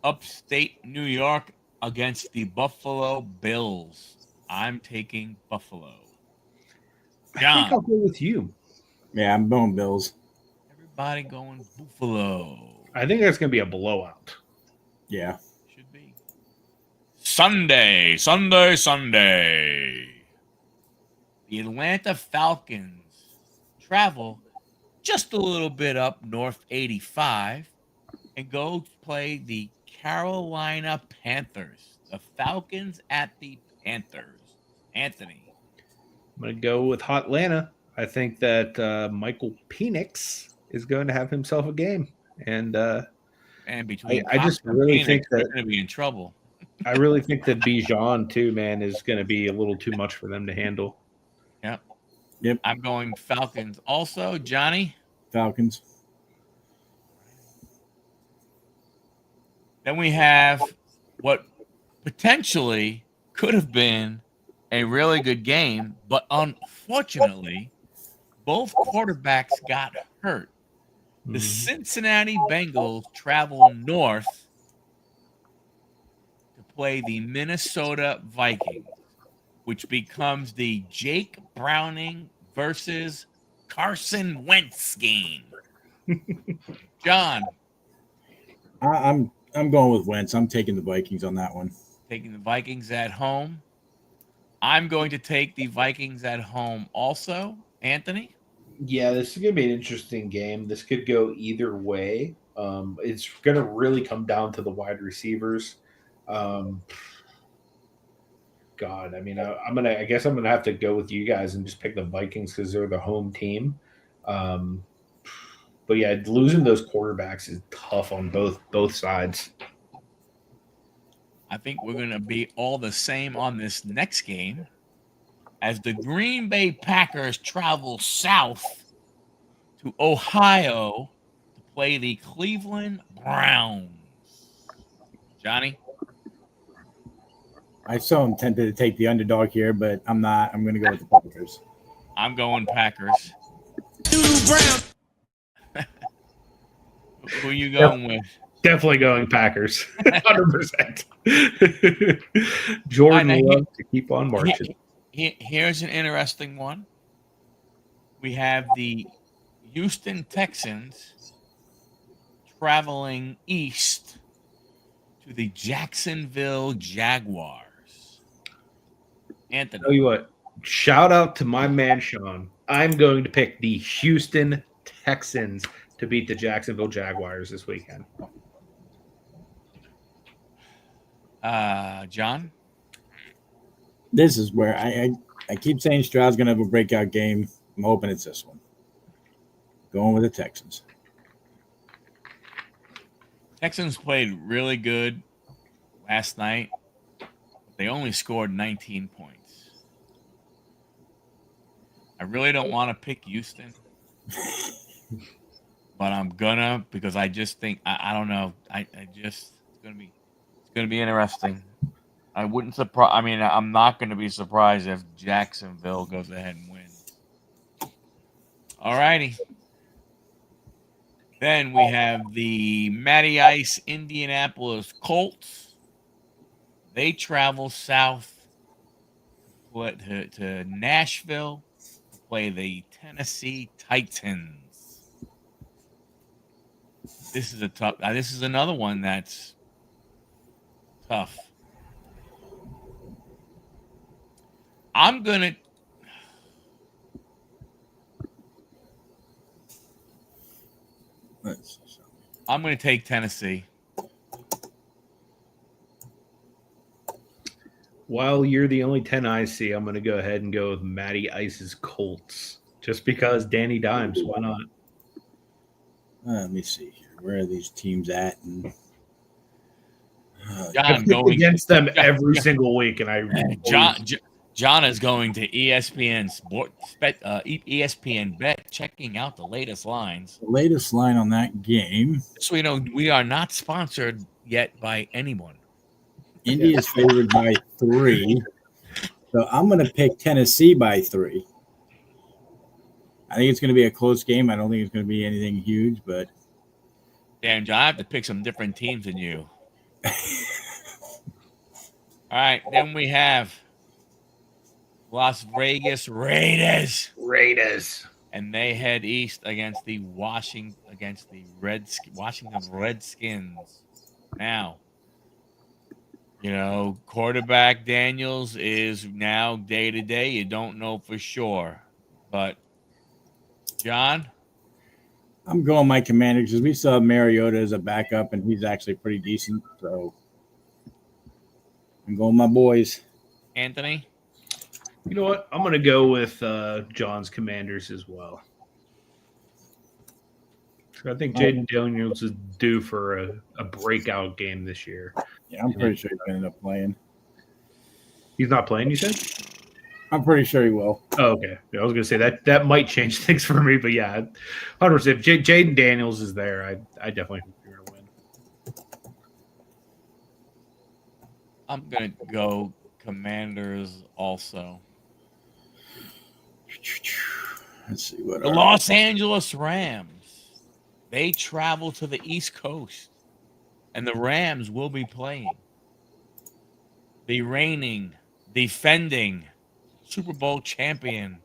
upstate New York against the Buffalo Bills. I'm taking Buffalo. I think I'll go with you. Yeah, I'm going Bills. Everybody going Buffalo. I think that's going to be a blowout. Yeah. Should be. Sunday. The Atlanta Falcons travel just a little bit up North 85 and go play the Carolina Panthers. The Falcons at the Panthers. Anthony. I'm going to go with Hot Atlanta. I think that Michael Penix is going to have himself a game. And between I just Cox and really Penix, think that they're going to be in trouble. I really think that Bijan too, man, is going to be a little too much for them to handle. Yep. I'm going Falcons. Also, Johnny. Falcons. Then we have what potentially could have been a really good game, but unfortunately, both quarterbacks got hurt. The Cincinnati Bengals travel north to play the Minnesota Vikings, which becomes the Jake Browning versus Carson Wentz game. John. I'm going with Wentz. I'm taking the Vikings on that one. Taking the Vikings at home. I'm going to take the Vikings at home also. Anthony? Yeah, this is going to be an interesting game. This could go either way. It's going to really come down to the wide receivers. God, I mean, I guess I'm gonna have to go with you guys and just pick the Vikings because they're the home team. But yeah, losing those quarterbacks is tough on both sides. I think we're gonna be all the same on this next game, as the Green Bay Packers travel south to Ohio to play the Cleveland Browns. Johnny? I so am tempted to take the underdog here, but I'm not. I'm going to go with the Packers. I'm going Packers. Who are you going with? Definitely going Packers. 100%. Jordan loves to keep on marching. Here's an interesting one. We have the Houston Texans traveling east to the Jacksonville Jaguars. Anthony. Tell you what, shout out to my man Sean. I'm going to pick the Houston Texans to beat the Jacksonville Jaguars this weekend. John? This is where I keep saying Stroud's going to have a breakout game. I'm hoping it's this one. Going with the Texans. Texans played really good last night. They only scored 19 points. I really don't want to pick Houston, But I'm gonna because I just think I don't know. I just it's gonna be interesting. I wouldn't surprise. I mean, I'm not gonna be surprised if Jacksonville goes ahead and wins. All righty. Then we have the Matty Ice Indianapolis Colts. They travel south to Nashville to play the Tennessee Titans. This is a tough. This is another one that's tough. I'm gonna. I'm gonna take Tennessee. While you're the only 10 I see, I'm going to go ahead and go with Matty Ice's Colts. Just because Danny Dimes, why not? Let me see here. Where are these teams at? And, John I pick against them every single week, and John is going to ESPN ESPN Bet, checking out the latest lines. the latest line on that game. So we are not sponsored yet by anyone. Indy is favored by 3. So I'm going to pick Tennessee by 3. I think it's going to be a close game. I don't think it's going to be anything huge, but. Damn, John, I have to pick some different teams than you. All right, then we have Las Vegas Raiders. And they head east against the Washington Redskins. Now, quarterback Daniels is now day to day. You don't know for sure. But, John? I'm going my Commanders because we still have Mariota as a backup, and he's actually pretty decent. So I'm going my boys. Anthony? You know what? I'm going to go with John's Commanders as well. I think Jaden Daniels is due for a breakout game this year. Yeah, I'm pretty sure he's going to end up playing. He's not playing, you said? I'm pretty sure he will. Oh, okay. I was going to say that might change things for me, but yeah, 100%. If Jaden Daniels is there, I definitely think you're going to win. I'm going to go Commanders also. Let's see what the Los Angeles Rams. They travel to the East Coast, and the Rams will be playing the reigning, defending Super Bowl champion,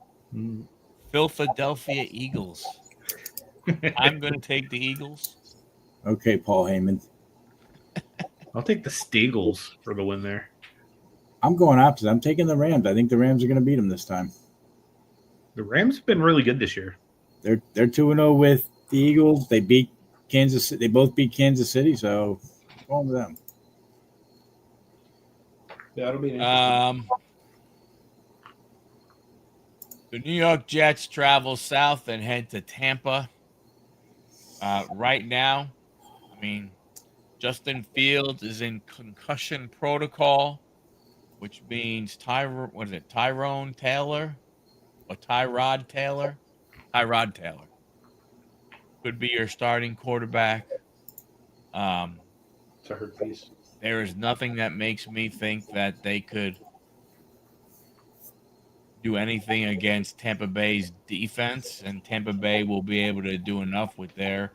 Philadelphia Eagles. I'm going to take the Eagles. Okay, Paul Heyman. I'll take the Steagles for the win there. I'm going opposite. I'm taking the Rams. I think the Rams are going to beat them this time. The Rams have been really good this year. They're 2-0 with the Eagles. They beat Kansas City. They both beat Kansas City, so I'm going with them. That'll be the New York Jets travel south and head to Tampa. Right now, Justin Fields is in concussion protocol, which means Tyrone Taylor or Tyrod Taylor? Tyrod Taylor could be your starting quarterback. It's a hurt piece. There is nothing that makes me think that they could do anything against Tampa Bay's defense, and Tampa Bay will be able to do enough with their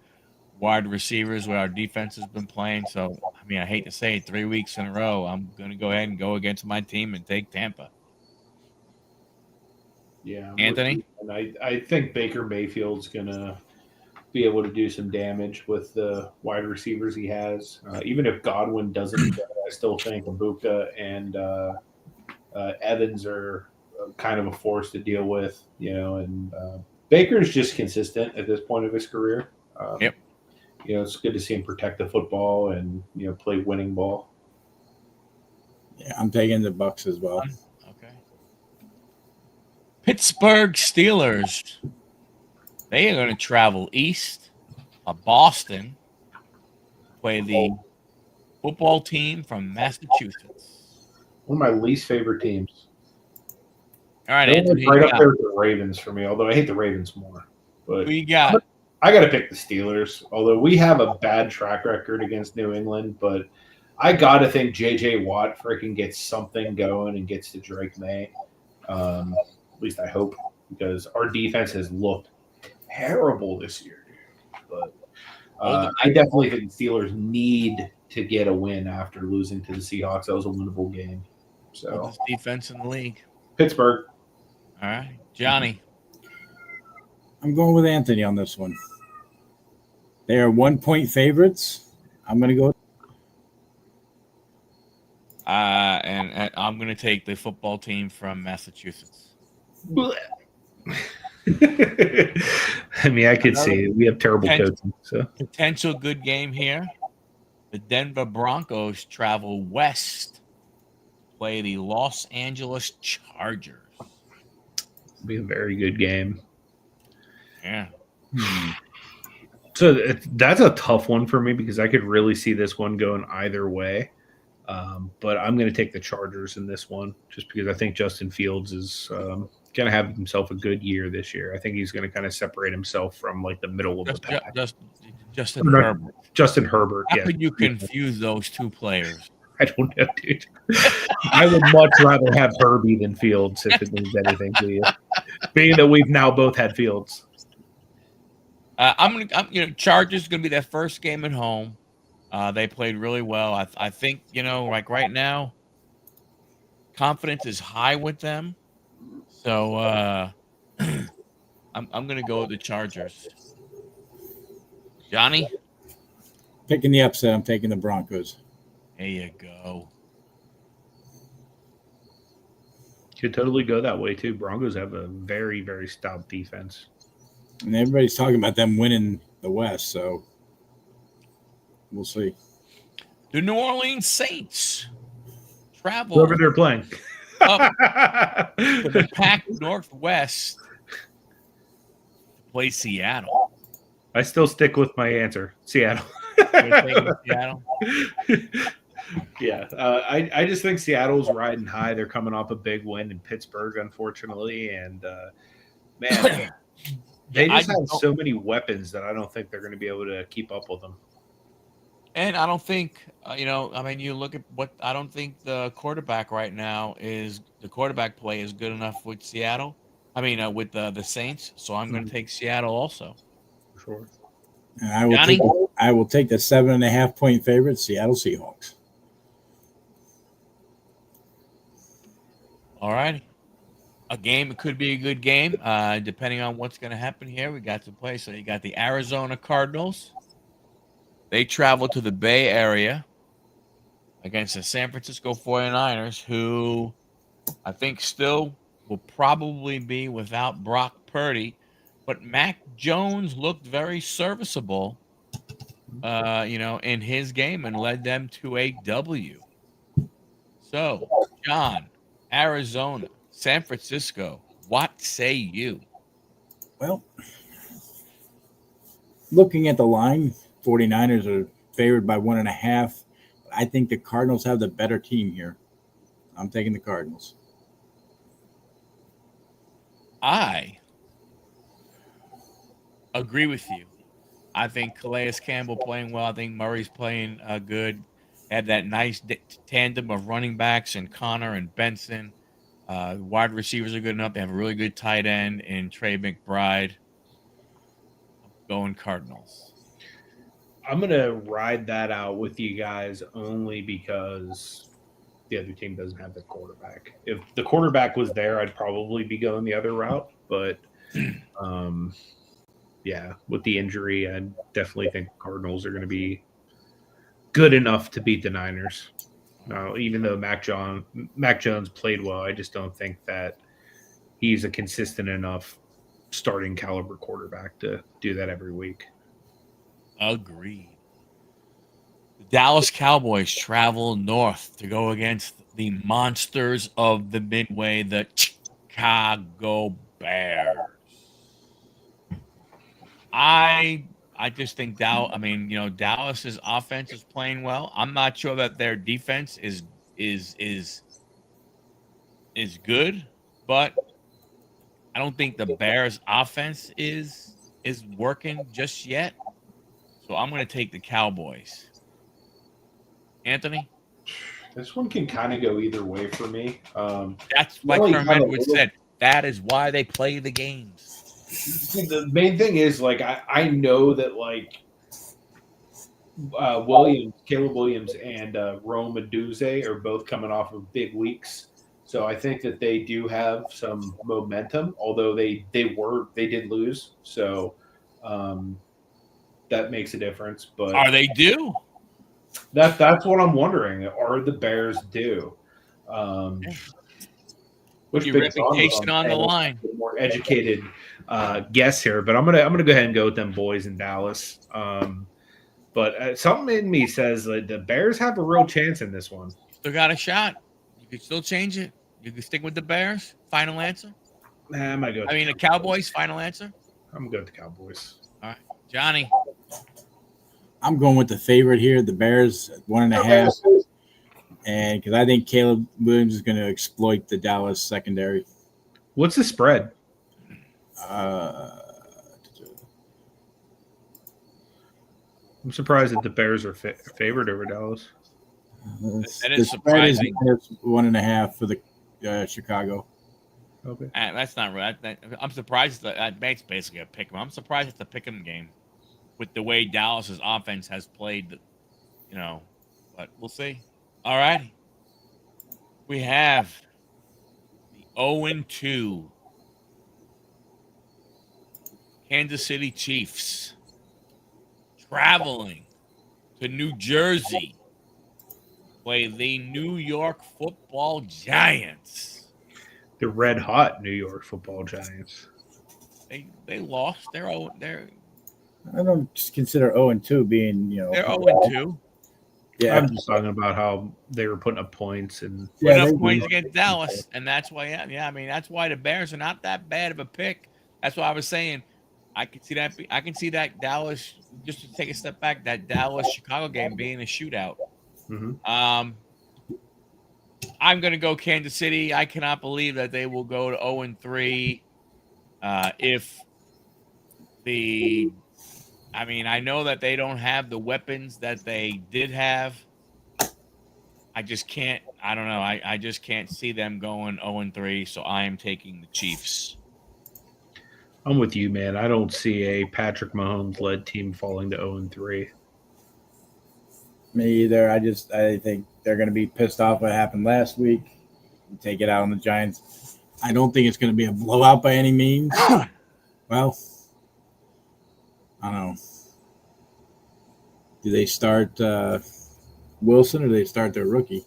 wide receivers where our defense has been playing. So, I hate to say it, 3 weeks in a row, I'm going to go ahead and go against my team and take Tampa. Yeah. Anthony? And I think Baker Mayfield's going to be able to do some damage with the wide receivers he has. Even if Godwin doesn't play, I still think Ibuka and Evans are kind of a force to deal with, and Baker's just consistent at this point of his career. Yep. It's good to see him protect the football and, play winning ball. Yeah, I'm taking the Bucs as well. Okay. Pittsburgh Steelers. They are going to travel east of Boston, play the football team from Massachusetts. One of my least favorite teams. All right, Anthony. Right up there with the Ravens for me, although I hate the Ravens more. But Who you got? I got to pick the Steelers, although we have a bad track record against New England. But I got to think J.J. Watt freaking gets something going and gets to Drake May. At least I hope, because our defense has looked terrible this year, dude. But I definitely think the Steelers need to get a win after losing to the Seahawks. That was a winnable game. So Oldest defense in the league. Pittsburgh. All right, Johnny. I'm going with Anthony on this one. They are 1-point favorites. I'm going to go. And I'm going to take the football team from Massachusetts. I mean, I could see it. We have terrible coaching. So Potential good game here. The Denver Broncos travel west to play the Los Angeles Chargers. It'll be a very good game. Yeah. So that's a tough one for me because I could really see this one going either way. But I'm going to take the Chargers in this one just because I think Justin Fields is going to have himself a good year this year. I think he's going to kind of separate himself from like the middle of the pack. Justin Herbert. Justin Herbert. How could you confuse those two players? I don't know, dude. I would much rather have Herbie than Fields if it means anything to you. Being that we've now both had Fields. Chargers going to be their first game at home. They played really well. I think, like right now, confidence is high with them. So I'm going to go with the Chargers. Johnny? Picking the upset. I'm taking the Broncos. There you go. Could totally go that way, too. Broncos have a very, very stout defense. And everybody's talking about them winning the West, so we'll see. The New Orleans Saints travel Whoever they're playing. up to the Pac Northwest to play Seattle. I still stick with my answer. Seattle. Seattle? Yeah. I just think Seattle's riding high. They're coming off a big win in Pittsburgh, unfortunately. And, man, they just have so many weapons that I don't think they're going to be able to keep up with them. And I don't think, you look at I don't think the quarterback right now the quarterback play is good enough with Seattle. With the Saints. So I'm going to take Seattle also. Sure. And I will take the 7.5-point favorite, Seattle Seahawks. All right. It could be a good game, depending on what's going to happen here. We got to play. So you got the Arizona Cardinals. They travel to the Bay Area against the San Francisco 49ers, who I think still will probably be without Brock Purdy. But Mac Jones looked very serviceable, in his game and led them to a W. So, John, Arizona, San Francisco, what say you? Well, looking at the line, 49ers are favored by 1.5. I think the Cardinals have the better team here. I'm taking the Cardinals. I agree with you. I think Calais Campbell playing well. I think Murray's playing good. Had that nice tandem of running backs and Connor and Benson. Wide receivers are good enough. They have a really good tight end in Trey McBride. I'm going Cardinals. I'm going to ride that out with you guys only because the other team doesn't have the quarterback. If the quarterback was there, I'd probably be going the other route. But, yeah, with the injury, I definitely think Cardinals are going to be good enough to beat the Niners. Now, even though Mac Jones played well, I just don't think that he's a consistent enough starting caliber quarterback to do that every week. Agreed. The Dallas Cowboys travel north to go against the monsters of the Midway, the Chicago Bears. I just think Dallas's offense is playing well. I'm not sure that their defense is good, but I don't think the Bears' offense is is working just yet. So I'm going to take the Cowboys. Anthony? This one can kind of go either way for me. That's like really Herm kinda Edwards said. That is why they play the games. See, the main thing is like I know that like Caleb Williams, and Rome Aduze are both coming off of big weeks. So I think that they do have some momentum, although they did lose. So that makes a difference. But Are they due? that's what I'm wondering. Are the Bears due? Which Your Big John was reputation on the line. more educated guess here, but I'm gonna go ahead and go with them boys in Dallas. But something in me says that the Bears have a real chance in this one. Still got a shot. You can still change it. You can stick with the Bears. Final answer. Nah, I might go. The Cowboys. Final answer. I'm gonna go with the Cowboys. All right, Johnny. I'm going with the favorite here, the Bears, 1.5. And because I think Caleb Williams is going to exploit the Dallas secondary. What's the spread? I'm surprised that the Bears are favored over Dallas. That is surprising. 1.5 for the Chicago. Okay. That's not right. I'm surprised that makes basically a pick 'em. I'm surprised it's a pick 'em game with the way Dallas's offense has played, but we'll see. All right. We have the 0-2 Kansas City Chiefs traveling to New Jersey, play the New York Football Giants. The red hot New York Football Giants. They lost. I don't just consider 0-2 being, they're 0-2. Yeah, I'm just talking about how they were putting up points and putting up points against Dallas, and that's why. Yeah. That's why the Bears are not that bad of a pick. That's why I was saying I can see that. I can see that Dallas, just to take a step back, that Dallas Chicago game being a shootout. Mm-hmm. I'm going to go Kansas City. I cannot believe that they will go to 0-3. I know that they don't have the weapons that they did have. I just can't. I don't know. I just can't see them going 0-3. So I am taking the Chiefs. I'm with you, man. I don't see a Patrick Mahomes-led team falling to 0-3. Me either. I think they're going to be pissed off what happened last week. Take it out on the Giants. I don't think it's going to be a blowout by any means. Well, I don't know. Do they start Wilson or do they start their rookie?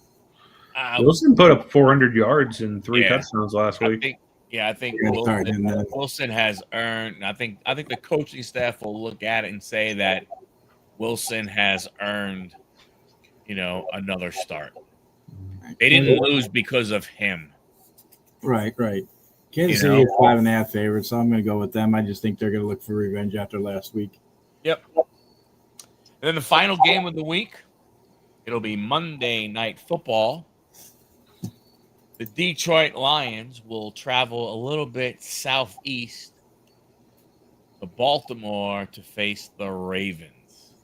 Wilson put up 400 yards and 3 touchdowns last week. I think Wilson has earned. I think the coaching staff will look at it and say that Wilson has earned, another start. They didn't lose because of him. Right. Kansas City is 5.5 favorites, so I'm going to go with them. I just think they're going to look for revenge after last week. Yep. And then the final game of the week, it'll be Monday Night Football. The Detroit Lions will travel a little bit southeast to Baltimore to face the Ravens.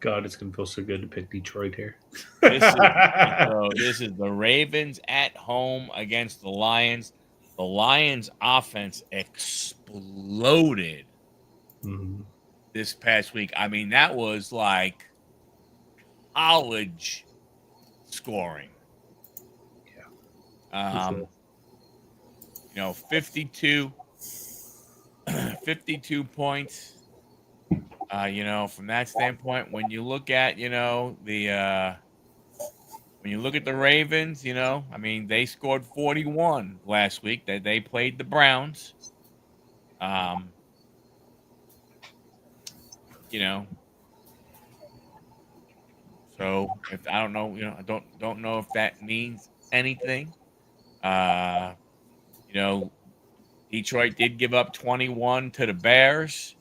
God, it's going to feel so good to pick Detroit here. This is the Ravens at home against the Lions. The Lions' offense exploded this past week. That was like college scoring. 52 points. From that standpoint, when you look at, when you look at the Ravens, they scored 41 last week. They played the Browns. So if I don't know, I don't know if that means anything. Detroit did give up 21 to the Bears.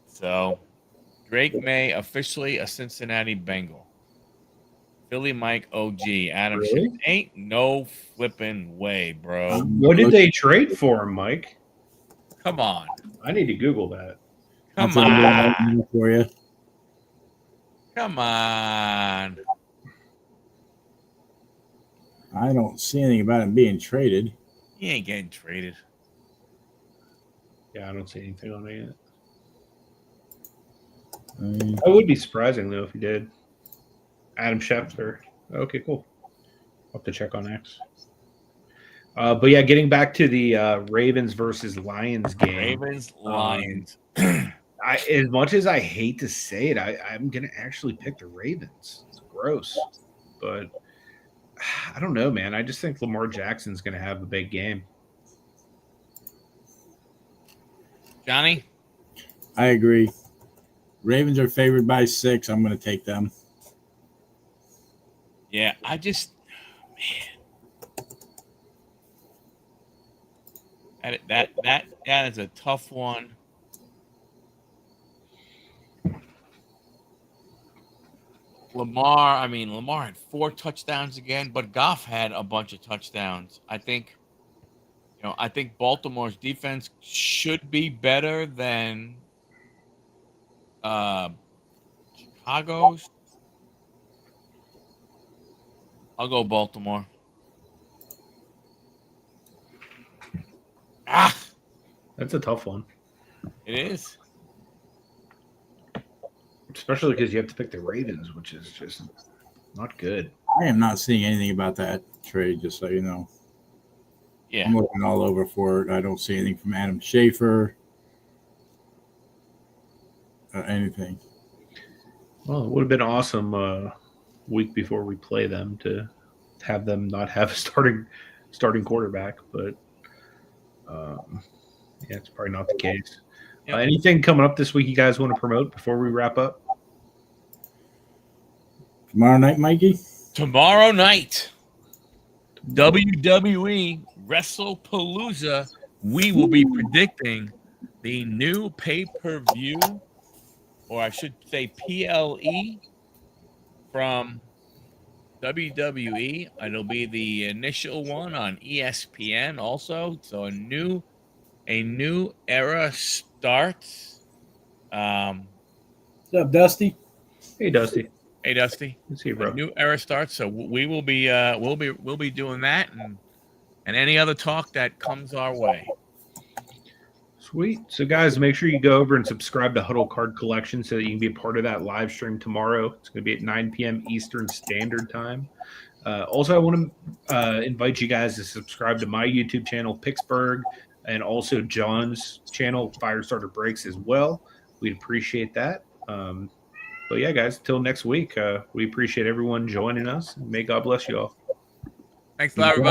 So Drake May officially a Cincinnati Bengal. Philly Mike OG. Adam Really? Ain't no flipping way, bro. What did they trade for him, Mike? Come on. I need to Google that. Come I'll throw on. it in there for you. Come on. I don't see anything about him being traded. He ain't getting traded. Yeah, I don't see anything on it yet. I mean, That would be surprising though if he did. Adam Schefter. Okay, cool. I'll have to check on X. But yeah, getting back to the Ravens versus Lions game. Ravens, Lions. As much as I hate to say it, I'm gonna actually pick the Ravens. It's gross, but I don't know, man. I just think Lamar Jackson's gonna have a big game. Johnny? I agree. Ravens are favored by 6. I'm going to take them. Yeah, I just, man. That is a tough one. Lamar had 4 touchdowns again, but Goff had a bunch of touchdowns. I think Baltimore's defense should be better than Chicago's. I'll go Baltimore. That's a tough one, It is. especially because you have to pick the Ravens, which is just not good. I am not seeing anything about that trade, just so you know. Yeah. I'm looking all over for it. I don't see anything from Adam Schaefer. Anything. Well, it would have been awesome week before we play them to have them not have a starting quarterback, but yeah, it's probably not the case. Yep. Anything coming up this week you guys want to promote before we wrap up? Tomorrow night, Mikey? Tomorrow night, WWE WrestlePalooza, we will be predicting the new pay-per-view, or I should say PLE, from WWE. It'll be the initial one on ESPN also. So a new era starts. What's up, Dusty? Hey, Dusty. Hey, Dusty. Let's see, bro. A new era starts, so we will be we'll be doing that and any other talk that comes our way. Sweet. So, guys, make sure you go over and subscribe to Huddle Card Collection so that you can be a part of that live stream tomorrow. It's going to be at 9 p.m. Eastern Standard Time. Also, I want to invite you guys to subscribe to my YouTube channel, Pittsburgh, and also John's channel, Firestarter Breaks, as well. We'd appreciate that. But yeah, guys, till next week, we appreciate everyone joining us. May God bless you all. Thanks a lot, everybody.